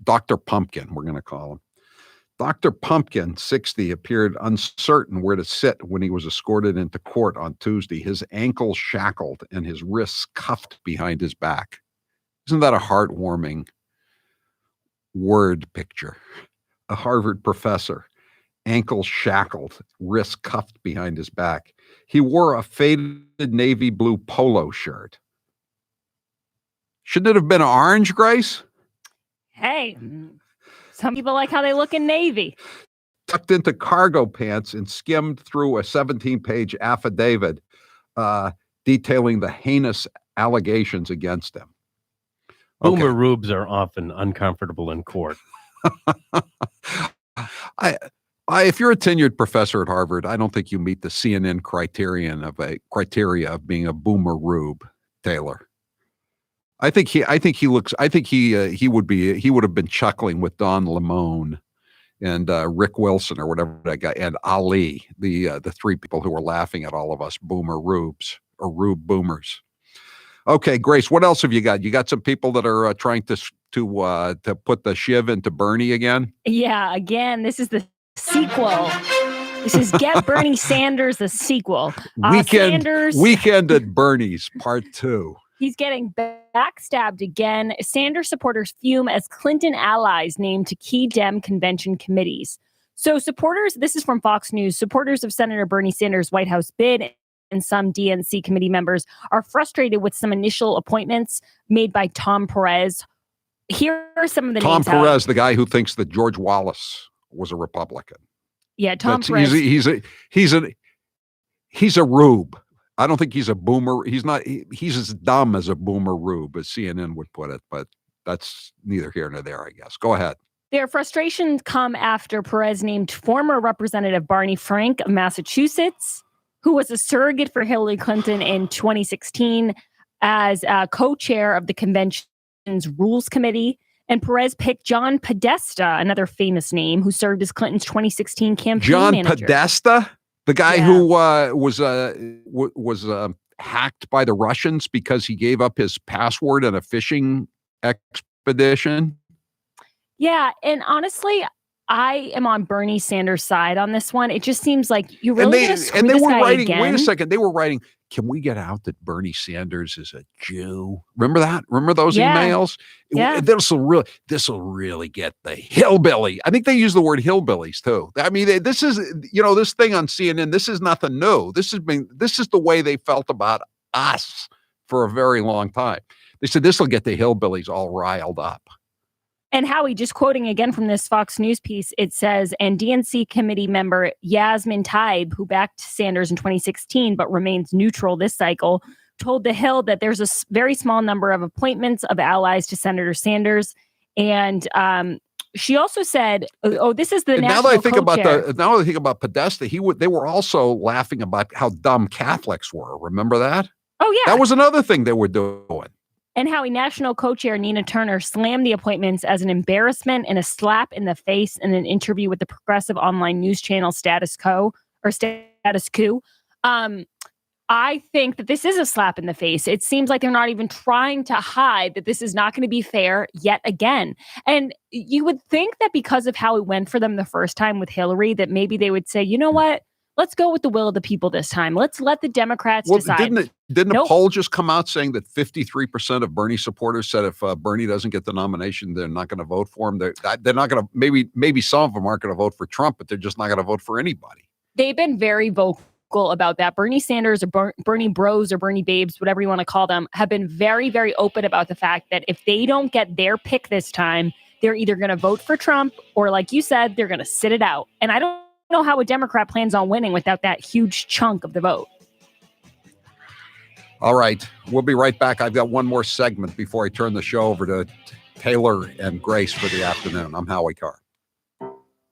Dr. Pumpkin, we're going to call him. Dr. Pumpkin, 60, appeared uncertain where to sit when he was escorted into court on Tuesday, his ankles shackled and his wrists cuffed behind his back. Isn't that a heartwarming word picture? A Harvard professor, ankles shackled, wrists cuffed behind his back. He wore a faded navy blue polo shirt. Shouldn't it have been orange, Grace? Hey, some people like how they look in navy. Tucked into cargo pants and skimmed through a 17-page affidavit detailing the heinous allegations against him. Boomer rubes are often uncomfortable in court. If you're a tenured professor at Harvard, I don't think you meet the CNN criteria of being a boomer rube, Taylor. I think he would have been chuckling with Don Lemon and Rick Wilson or whatever that guy, and Ali, the three people who were laughing at all of us boomer rubes or rube boomers. Okay, Grace, what else have you got? You got some people that are trying to put the shiv into Bernie again? Yeah, again, this is the sequel. This is Get Bernie Sanders, the sequel. Weekend at Bernie's, part 2. He's getting backstabbed again. Sanders supporters fume as Clinton allies named to key Dem convention committees. So supporters, this is from Fox News, supporters of Senator Bernie Sanders' White House bid and some DNC committee members are frustrated with some initial appointments made by Tom Perez. Here are some of the names. Tom Perez, the guy who thinks that George Wallace was a Republican. Yeah, Tom Perez. He's a rube. I don't think he's a boomer. He's as dumb as a boomer rube, as CNN would put it, but that's neither here nor there, I guess. Go ahead. Their frustrations come after Perez named former Representative Barney Frank of Massachusetts, who was a surrogate for Hillary Clinton in 2016, as co-chair of the convention's Rules Committee. And Perez picked John Podesta, another famous name, who served as Clinton's 2016 campaign manager. John Podesta? The guy who was hacked by the Russians because he gave up his password on a fishing expedition? Yeah, and honestly, I am on Bernie Sanders' side on this one. It just seems like you really going to screw this guy again. Wait a second. They were writing, can we get out that Bernie Sanders is a Jew? Remember that? Remember those emails? Yeah. This will really get the hillbilly. I think they use the word hillbillies too. I mean, this is, this thing on CNN, this is nothing new. This is the way they felt about us for a very long time. They said this will get the hillbillies all riled up. And Howie, just quoting again from this Fox News piece, it says, and DNC committee member Yasmin Taib, who backed Sanders in 2016 but remains neutral this cycle, told The Hill that there's a very small number of appointments of allies to Senator Sanders. And she also said, this is the national co-chair. Now that I think about Podesta, they were also laughing about how dumb Catholics were. Remember that? Oh, yeah. That was another thing they were doing. And Howie, national co-chair Nina Turner slammed the appointments as an embarrassment and a slap in the face in an interview with the progressive online news channel Status Quo. I think that this is a slap in the face. It seems like they're not even trying to hide that this is not going to be fair yet again. And you would think that because of how it went for them the first time with Hillary, that maybe they would say, you know what? Let's go with the will of the people this time. Let's let the Democrats decide. Didn't a poll just come out saying that 53% of Bernie supporters said if Bernie doesn't get the nomination, they're not going to vote for him? They're not going to, maybe some of them aren't going to vote for Trump, but they're just not going to vote for anybody. They've been very vocal about that. Bernie Sanders or Bernie bros or Bernie babes, whatever you want to call them, have been very, very open about the fact that if they don't get their pick this time, they're either going to vote for Trump or, like you said, they're going to sit it out. And I don't know how a Democrat plans on winning without that huge chunk of the vote. All right. We'll be right back. I've got one more segment before I turn the show over to Taylor and Grace for the afternoon. I'm Howie Carr.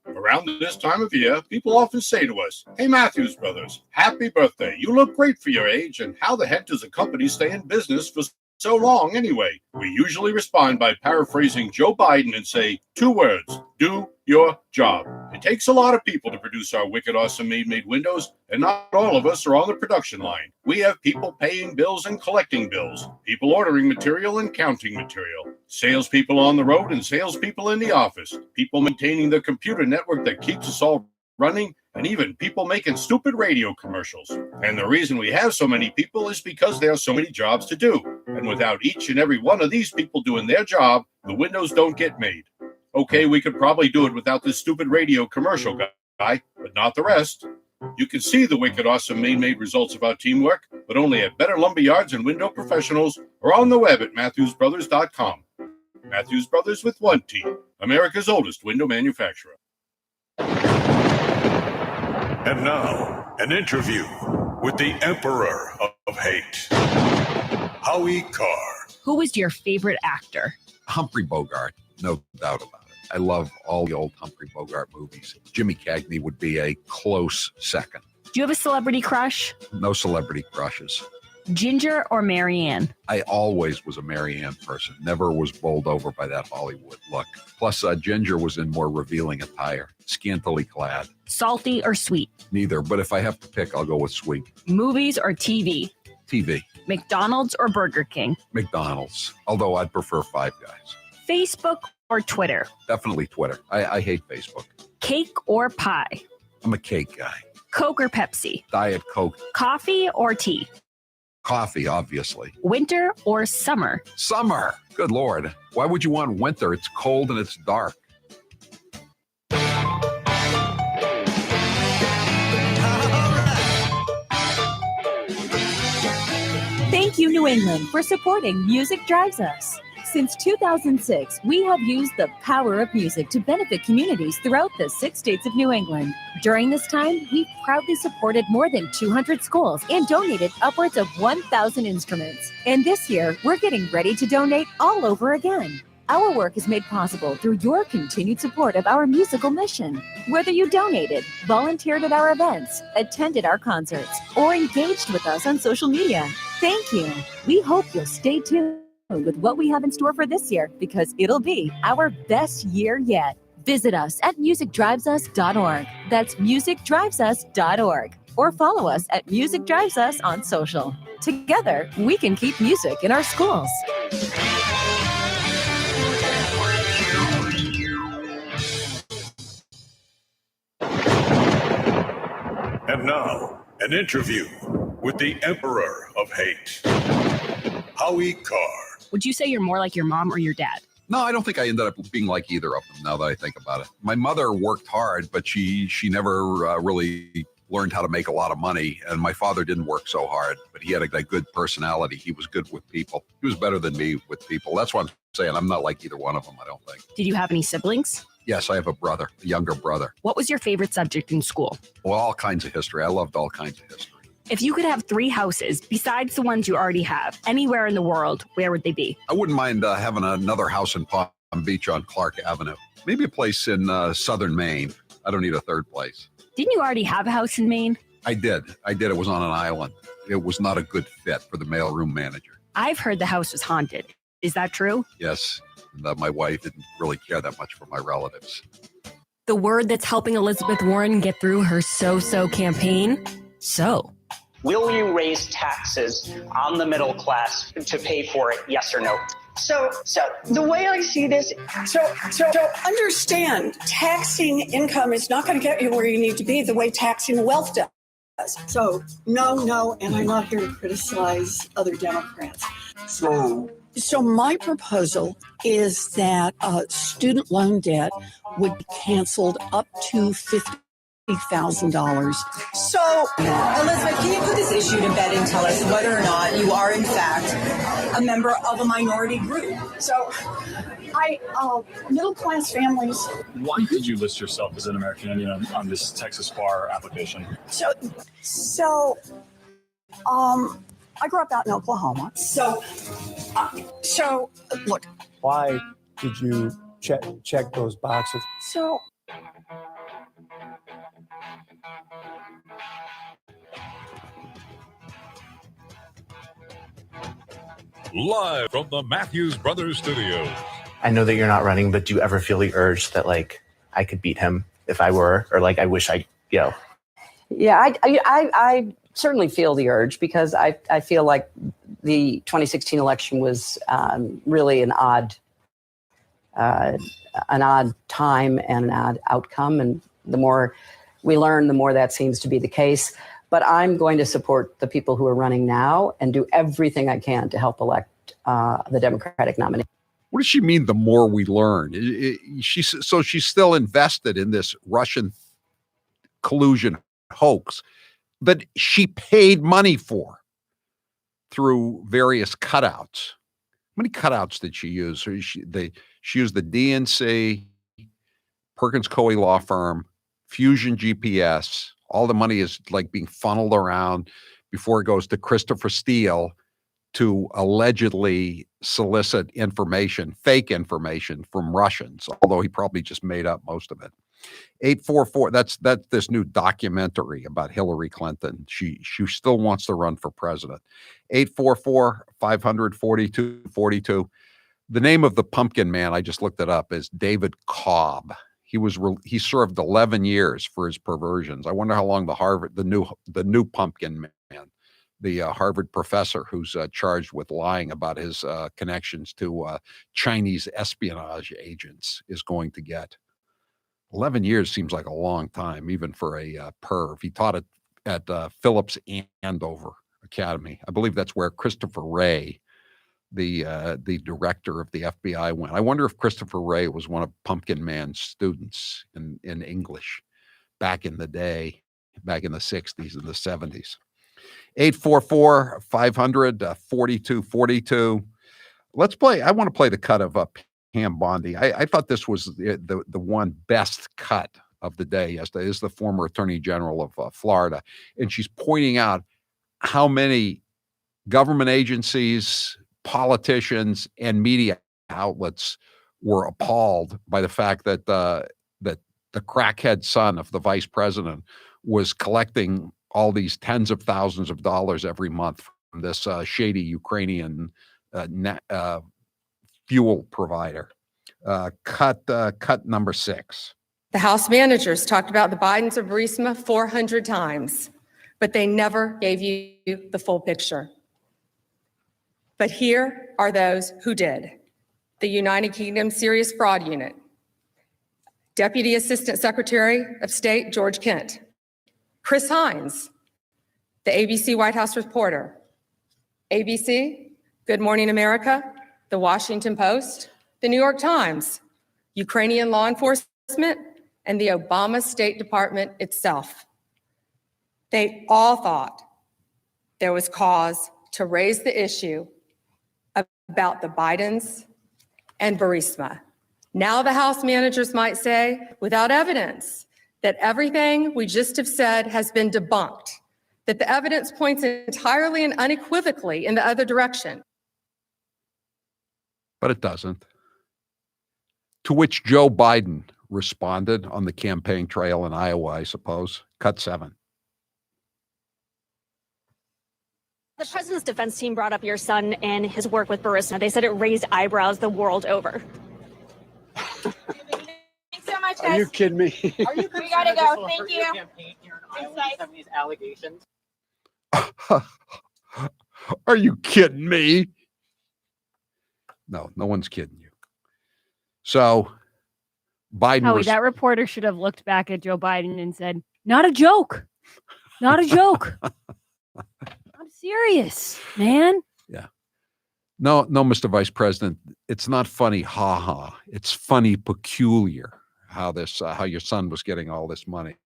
Around this time of year, people often say to us, "Hey, Matthews Brothers, happy birthday. You look great for your age, and how the heck does a company stay in business for so long anyway?" We usually respond by paraphrasing Joe Biden and say 2 words: do your job. It takes a lot of people to produce our wicked, awesome made windows, and not all of us are on the production line. We have people paying bills and collecting bills, people ordering material and counting material, salespeople on the road and salespeople in the office, people maintaining the computer network that keeps us all running, and even people making stupid radio commercials. And the reason we have so many people is because there are so many jobs to do. And without each and every one of these people doing their job, the windows don't get made. Okay, we could probably do it without this stupid radio commercial guy, but not the rest. You can see the wicked, awesome, made results of our teamwork, but only at Better Lumberyards and Window Professionals, or on the web at MatthewsBrothers.com. Matthews Brothers with 1 T, America's oldest window manufacturer. And now, an interview with the Emperor of Hate, Howie Carr. Who was your favorite actor? Humphrey Bogart, no doubt about it. I love all the old Humphrey Bogart movies. Jimmy Cagney would be a close second. Do you have a celebrity crush? No celebrity crushes. Ginger or Marianne? I always was a Marianne person. Never was bowled over by that Hollywood look. Plus, Ginger was in more revealing attire, scantily clad. Salty or sweet? Neither, but if I have to pick, I'll go with sweet. Movies or TV? TV. McDonald's or Burger King? McDonald's, although I'd prefer Five Guys. Facebook or Twitter? Definitely Twitter. I hate Facebook. Cake or pie? I'm a cake guy. Coke or Pepsi? Diet Coke. Coffee or tea? Coffee, obviously. Winter or summer? Summer. Good Lord. Why would you want winter? It's cold and it's dark. Thank you, New England, for supporting Music Drives Us. Since 2006, we have used the power of music to benefit communities throughout the 6 states of New England. During this time, we've proudly supported more than 200 schools and donated upwards of 1,000 instruments. And this year, we're getting ready to donate all over again. Our work is made possible through your continued support of our musical mission. Whether you donated, volunteered at our events, attended our concerts, or engaged with us on social media, thank you. We hope you'll stay tuned with what we have in store for this year, because it'll be our best year yet. Visit us at musicdrivesus.org. That's musicdrivesus.org. Or follow us at Music Drives Us on social. Together, we can keep music in our schools. And now, an interview with the Emperor of Hate, Howie Carr. Would you say you're more like your mom or your dad? No, I don't think I ended up being like either of them, now that I think about it. My mother worked hard, but she never really learned how to make a lot of money. And my father didn't work so hard, but he had a good personality. He was good with people. He was better than me with people. That's what I'm saying. I'm not like either one of them, I don't think. Did you have any siblings? Yes, I have a brother, a younger brother. What was your favorite subject in school? Well, all kinds of history. I loved all kinds of history. If you could have 3 houses besides the ones you already have, anywhere in the world, where would they be? I wouldn't mind having another house in Palm Beach on Clark Avenue. Maybe a place in southern Maine. I don't need a third place. Didn't you already have a house in Maine? I did. It was on an island. It was not a good fit for the mailroom manager. I've heard the house was haunted. Is that true? Yes. And, my wife didn't really care that much for my relatives. The word that's helping Elizabeth Warren get through her so-so campaign? So. Will you raise taxes on the middle class to pay for it? Yes or no? So the way I see this, so understand, taxing income is not going to get you where you need to be the way taxing wealth does. So no, and I'm not here to criticize other Democrats. So my proposal is that student loan debt would be canceled up to $50,000. So, Elizabeth, can you put this issue to bed and tell us whether or not you are, in fact, a member of a minority group? So, middle-class families. Why did you list yourself as an American Indian on this Texas bar application? I grew up out in Oklahoma. So look. Why did you check those boxes? So Live from the Matthews Brothers Studios. I know that you're not running, but do you ever feel the urge that like I could beat him if I were, or like I wish I, Yeah, I certainly feel the urge because I feel like the 2016 election was really an odd time and an odd outcome. And the more we learn, the more that seems to be the case. But I'm going to support the people who are running now and do everything I can to help elect the Democratic nominee. What does she mean? The more we learn, she's still invested in this Russian collusion hoax that she paid money for through various cutouts. How many cutouts did she use? She used the DNC, Perkins Coie law firm, Fusion GPS. All the money is like being funneled around before it goes to Christopher Steele to allegedly solicit information, fake information from Russians, although he probably just made up most of it. 844, that's this new documentary about Hillary Clinton. She still wants to run for president. 844-500-4242. The name of the pumpkin man, I just looked it up, is David Cobb. He served 11 years for his perversions. I wonder how long the new pumpkin man, the Harvard professor who's charged with lying about his connections to Chinese espionage agents, is going to get. 11 years seems like a long time, even for a perv. He taught at Phillips Andover Academy. I believe that's where Christopher Wray, the director of the FBI, went. I wonder if Christopher Wray was one of Pumpkin Man's students in English back in the day, back in the 60s and the 70s. 844-500-4242. Let's play. I want to play the cut of Pam Bondi. I thought this was the one best cut of the day. Yesterday is the former Attorney General of Florida, and she's pointing out how many government agencies, politicians, and media outlets were appalled by the fact that the crackhead son of the vice president was collecting all these tens of thousands of dollars every month from this shady Ukrainian fuel provider. Cut number 6. The House managers talked about the Bidens of Burisma 400 times, but they never gave you the full picture. But here are those who did. The United Kingdom Serious Fraud Unit, Deputy Assistant Secretary of State George Kent, Chris Hines, the ABC White House reporter, ABC, Good Morning America, The Washington Post, The New York Times, Ukrainian law enforcement, and the Obama State Department itself. They all thought there was cause to raise the issue about the Bidens and Burisma. Now the House managers might say, without evidence, that everything we just have said has been debunked, that the evidence points entirely and unequivocally in the other direction. But it doesn't. To which Joe Biden responded on the campaign trail in Iowa, I suppose. Cut 7. The president's defense team brought up your son and his work with Burisma. They said it raised eyebrows the world over. Thanks so much, guys. Are you kidding me? Are you we gotta go. Thank you. Some of these allegations. Are you kidding me? No one's kidding you. So Biden. Howie, that reporter should have looked back at Joe Biden and said, "Not a joke. Not a joke. I'm serious, man." Yeah. No, Mr. Vice President, it's not funny, ha. It's funny, peculiar how your son was getting all this money.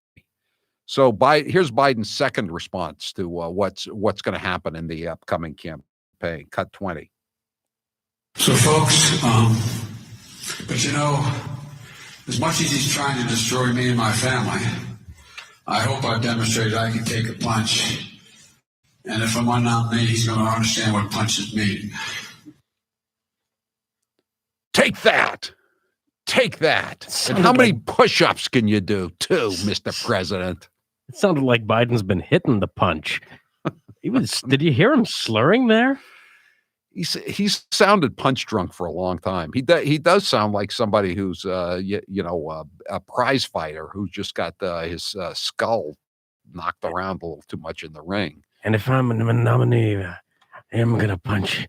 So here's Biden's second response to what's going to happen in the upcoming campaign. Cut 20. So, folks, but as much as he's trying to destroy me and my family, I hope I've demonstrated I can take a punch And if I'm unnominated, he's going to understand what punches mean. Take that. Take that. And how many push-ups can you do, too, Mr. President? It sounded like Biden's been hitting the punch. Did you hear him slurring there? He's sounded punch drunk for a long time. He does sound like somebody who's a prize fighter who just got his skull knocked around a little too much in the ring. And if I'm a nominee, I'm gonna punch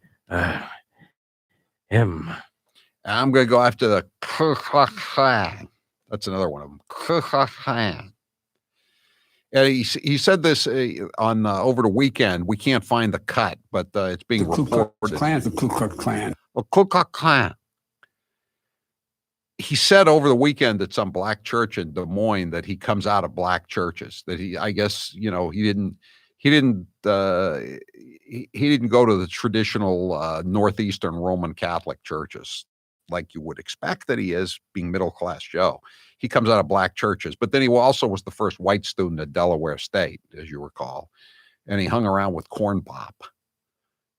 him. I'm gonna go after the that's another one of them. And he said this on over the weekend. We can't find the cut, but it's being reported. The Ku Klux Klan. Well, Ku Klux Klan. He said over the weekend at some black church in Des Moines that he comes out of black churches. That he didn't go to the traditional Northeastern Roman Catholic churches like you would expect that he is, being middle class Joe. He comes out of black churches, but then he also was the first white student at Delaware State, as you recall, and he hung around with Corn Pop,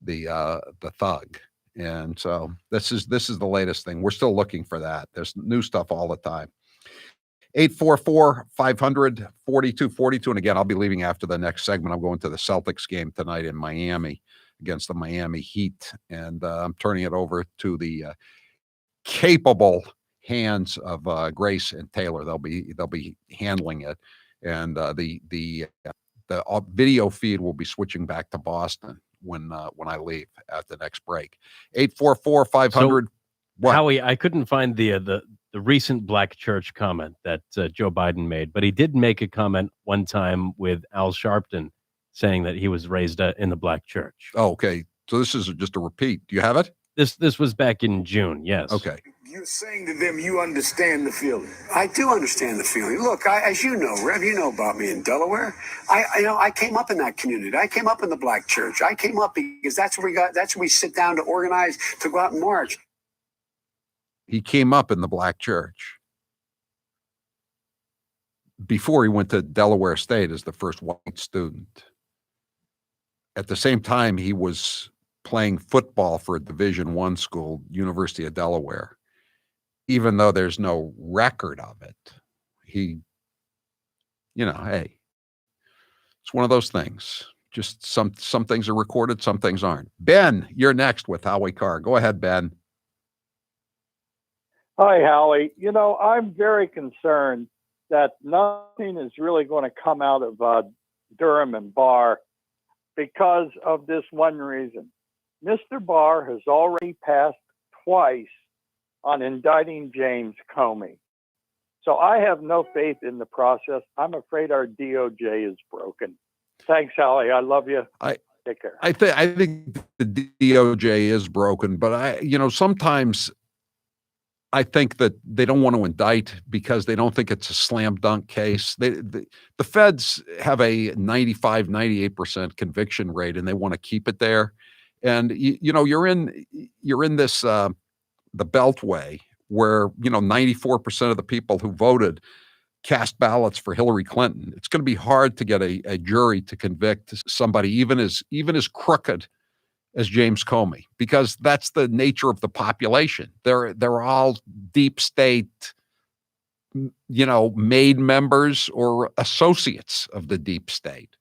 the thug. And so this is the latest thing. We're still looking for that. There's new stuff all the time. 844-500-4242. And again, I'll be leaving after the next segment. I'm going to the Celtics game tonight in Miami against the Miami Heat, and I'm turning it over to the capable hands of Grace and Taylor. They'll be handling it, and the video feed will be switching back to Boston when I leave at the next break. 844-500. Howie, I couldn't find the recent black church comment that Joe Biden made, but he did make a comment one time with Al Sharpton saying that he was raised in the black church. Oh, okay. So this is just a repeat. Do you have it? This was back in June. Yes. Okay. You're saying to them, you understand the feeling. I do understand the feeling. Look, as you know, Rev, you know about me in Delaware. I came up in that community. I came up in the black church. I came up because that's where we sit down to organize, to go out and march. He came up in the black church before he went to Delaware State as the first white student. At the same time, he was playing football for a Division I school, University of Delaware. Even though there's no record of it, hey, it's one of those things. Just some things are recorded, some things aren't. Ben, you're next with Howie Carr. Go ahead, Ben. Hi, Howie. I'm very concerned that nothing is really going to come out of Durham and Barr because of this one reason. Mr. Barr has already passed twice on indicting James Comey. So I have no faith in the process. I'm afraid our DOJ is broken. Thanks, Howie. I love you. Take care. I think the DOJ is broken, but sometimes I think that they don't want to indict because they don't think it's a slam dunk case. The feds have a 95, 98% conviction rate, and they want to keep it there. And you're in this the Beltway where 94% of the people who voted cast ballots for Hillary Clinton. It's going to be hard to get a jury to convict somebody even as crooked as James Comey, because that's the nature of the population. They're all deep state, made members or associates of the deep state.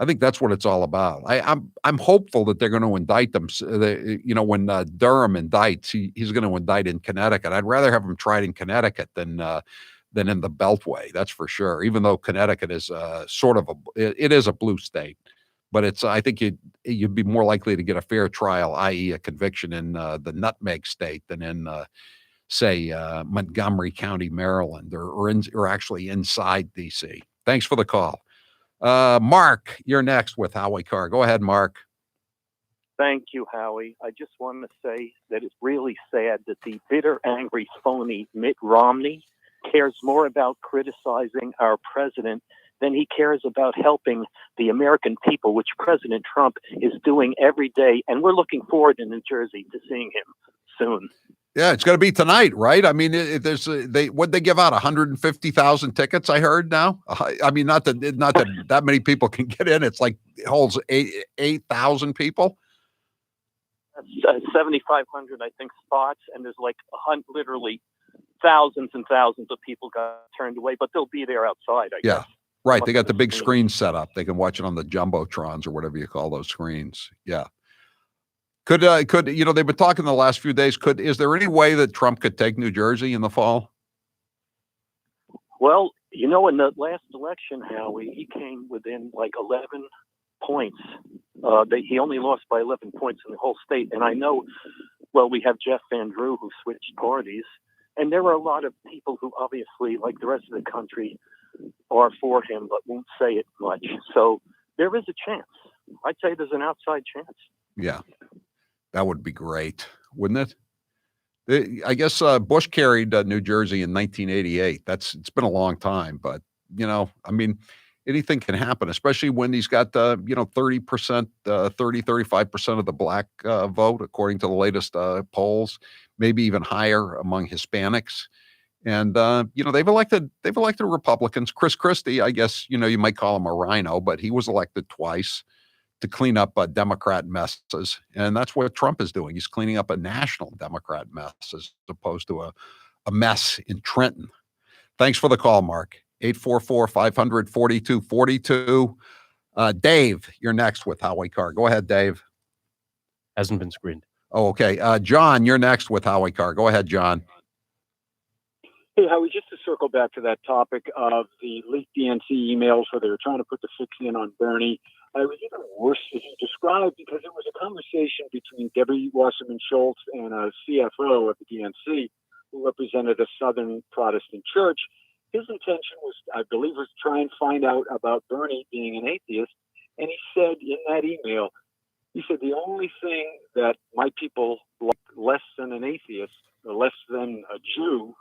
I think that's what it's all about. I'm hopeful that they're going to indict them. When Durham indicts, he's going to indict in Connecticut. I'd rather have him tried in Connecticut than in the Beltway. That's for sure. Even though Connecticut is it is a blue state, but I think you'd be more likely to get a fair trial, i.e., a conviction in the Nutmeg State than in say Montgomery County, Maryland, or actually inside D.C. Thanks for the call. Mark, you're next with Howie Carr. Go ahead, Mark. Thank you, Howie. I just want to say that it's really sad that the bitter, angry, phony Mitt Romney cares more about criticizing our president than he cares about helping the American people, which President Trump is doing every day. And we're looking forward in New Jersey to seeing him soon. Yeah, it's going to be tonight, right? I mean, there's would they give out 150,000 tickets? I heard now. I mean, not that many people can get in. It's like it holds 8,000 people. 7,500, I think, spots, and there's like literally thousands and thousands of people got turned away, but they'll be there outside, I guess. Right. They got the big screen set up. They can watch it on the jumbotrons or whatever you call those screens. Yeah. Could they've been talking the last few days. Is there any way that Trump could take New Jersey in the fall? Well, in the last election, Howie, he came within like 11 points. He only lost by 11 points in the whole state. And I know, well, we have Jeff Van Drew who switched parties. And there are a lot of people who obviously, like the rest of the country, are for him, but won't say it much. So there is a chance. I'd say there's an outside chance. Yeah. That would be great, wouldn't it? I guess Bush carried New Jersey in 1988. It's been a long time, but I mean, anything can happen, especially when he's got 30%, 35% of the black vote, according to the latest polls, maybe even higher among Hispanics. And they've elected Republicans. Chris Christie, I guess you might call him a rhino, but he was elected twice to clean up Democrat messes. And that's what Trump is doing. He's cleaning up a national Democrat mess as opposed to a mess in Trenton. Thanks for the call, Mark. 844-500-4242. Dave, you're next with Howie Carr. Go ahead, Dave. Hasn't been screened. Oh, okay. John, you're next with Howie Carr. Go ahead, John. Hey, Howie, just to circle back to that topic of the leaked DNC emails where they were trying to put the fix in on Bernie, it was even worse as you described because it was a conversation between Debbie Wasserman Schultz and a CFO of the DNC who represented a Southern Protestant church. His intention was, I believe, was to try and find out about Bernie being an atheist. And he said in that email, the only thing that my people like less than an atheist or less than a Jew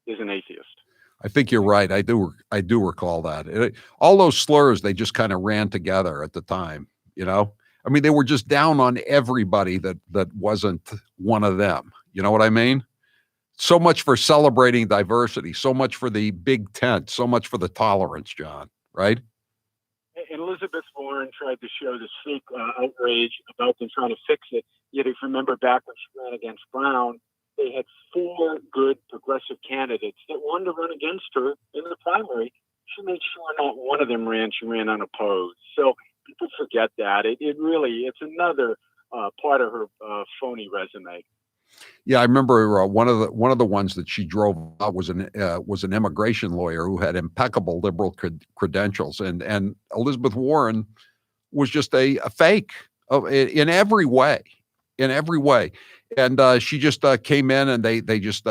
is an atheist. I think you're right. I do recall that. All those slurs, they just kind of ran together at the time, I mean, they were just down on everybody that wasn't one of them. You know what I mean? So much for celebrating diversity, so much for the big tent, so much for the tolerance, John, right? And Elizabeth Warren tried to show this fake outrage about them trying to fix it. Yet if you remember back when she ran against Brown, they had 4 good progressive candidates that wanted to run against her in the primary. She made sure not one of them ran. She ran unopposed. So people forget that. It's another part of her phony resume. Yeah, I remember one of the ones that she drove out was an immigration lawyer who had impeccable liberal credentials, and Elizabeth Warren was just a fake in every way, and she just came in and they just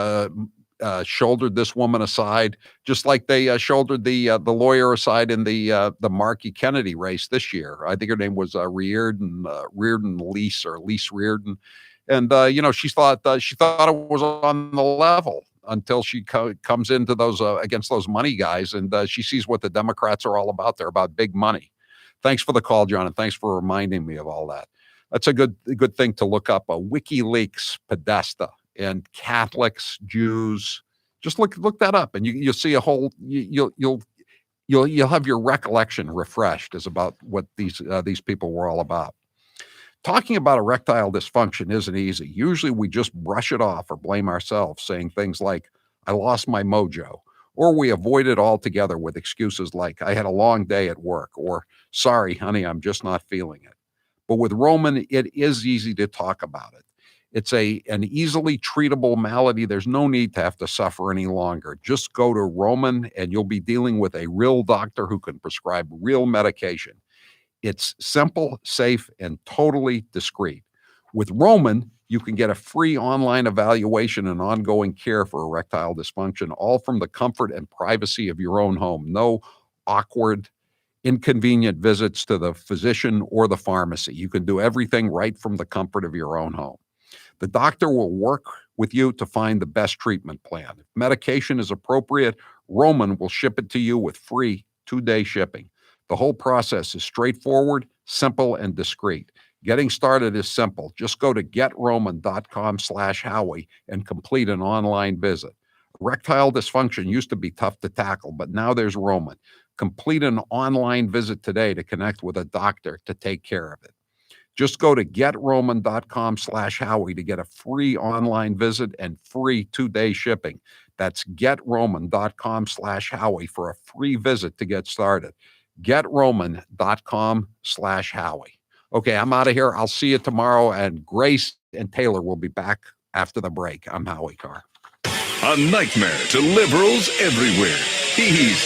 shouldered this woman aside, just like they shouldered the lawyer aside in the Markey Kennedy race this year. I think her name was Reardon Lease or Lease Reardon. And, she thought it was on the level until she comes into those against those money guys. And she sees what the Democrats are all about. They're about big money. Thanks for the call, John. And thanks for reminding me of all that. That's a good thing to look up. WikiLeaks, Podesta, and Catholics, Jews. Just look that up and you'll see a whole, you'll have your recollection refreshed as about what these people were all about. Talking about erectile dysfunction isn't easy. Usually we just brush it off or blame ourselves, saying things like, I lost my mojo, or we avoid it altogether with excuses like, I had a long day at work, or sorry, honey, I'm just not feeling it. But with Roman, it is easy to talk about it. It's an easily treatable malady. There's no need to have to suffer any longer. Just go to Roman and you'll be dealing with a real doctor who can prescribe real medication. It's simple, safe, and totally discreet. With Roman, you can get a free online evaluation and ongoing care for erectile dysfunction, all from the comfort and privacy of your own home. No awkward, inconvenient visits to the physician or the pharmacy. You can do everything right from the comfort of your own home. The doctor will work with you to find the best treatment plan. If medication is appropriate, Roman will ship it to you with free 2-day shipping. The whole process is straightforward, simple, and discreet. Getting started is simple. Just go to getroman.com/Howie and complete an online visit. Erectile dysfunction used to be tough to tackle, but now there's Roman. Complete an online visit today to connect with a doctor to take care of it. Just go to getroman.com/Howie to get a free online visit and free 2-day shipping. That's getroman.com/Howie for a free visit to get started. getroman.com/Howie. Okay, I'm out of here. I'll see you tomorrow, and Grace and Taylor will be back after the break. I'm Howie Carr. A nightmare to liberals everywhere. He's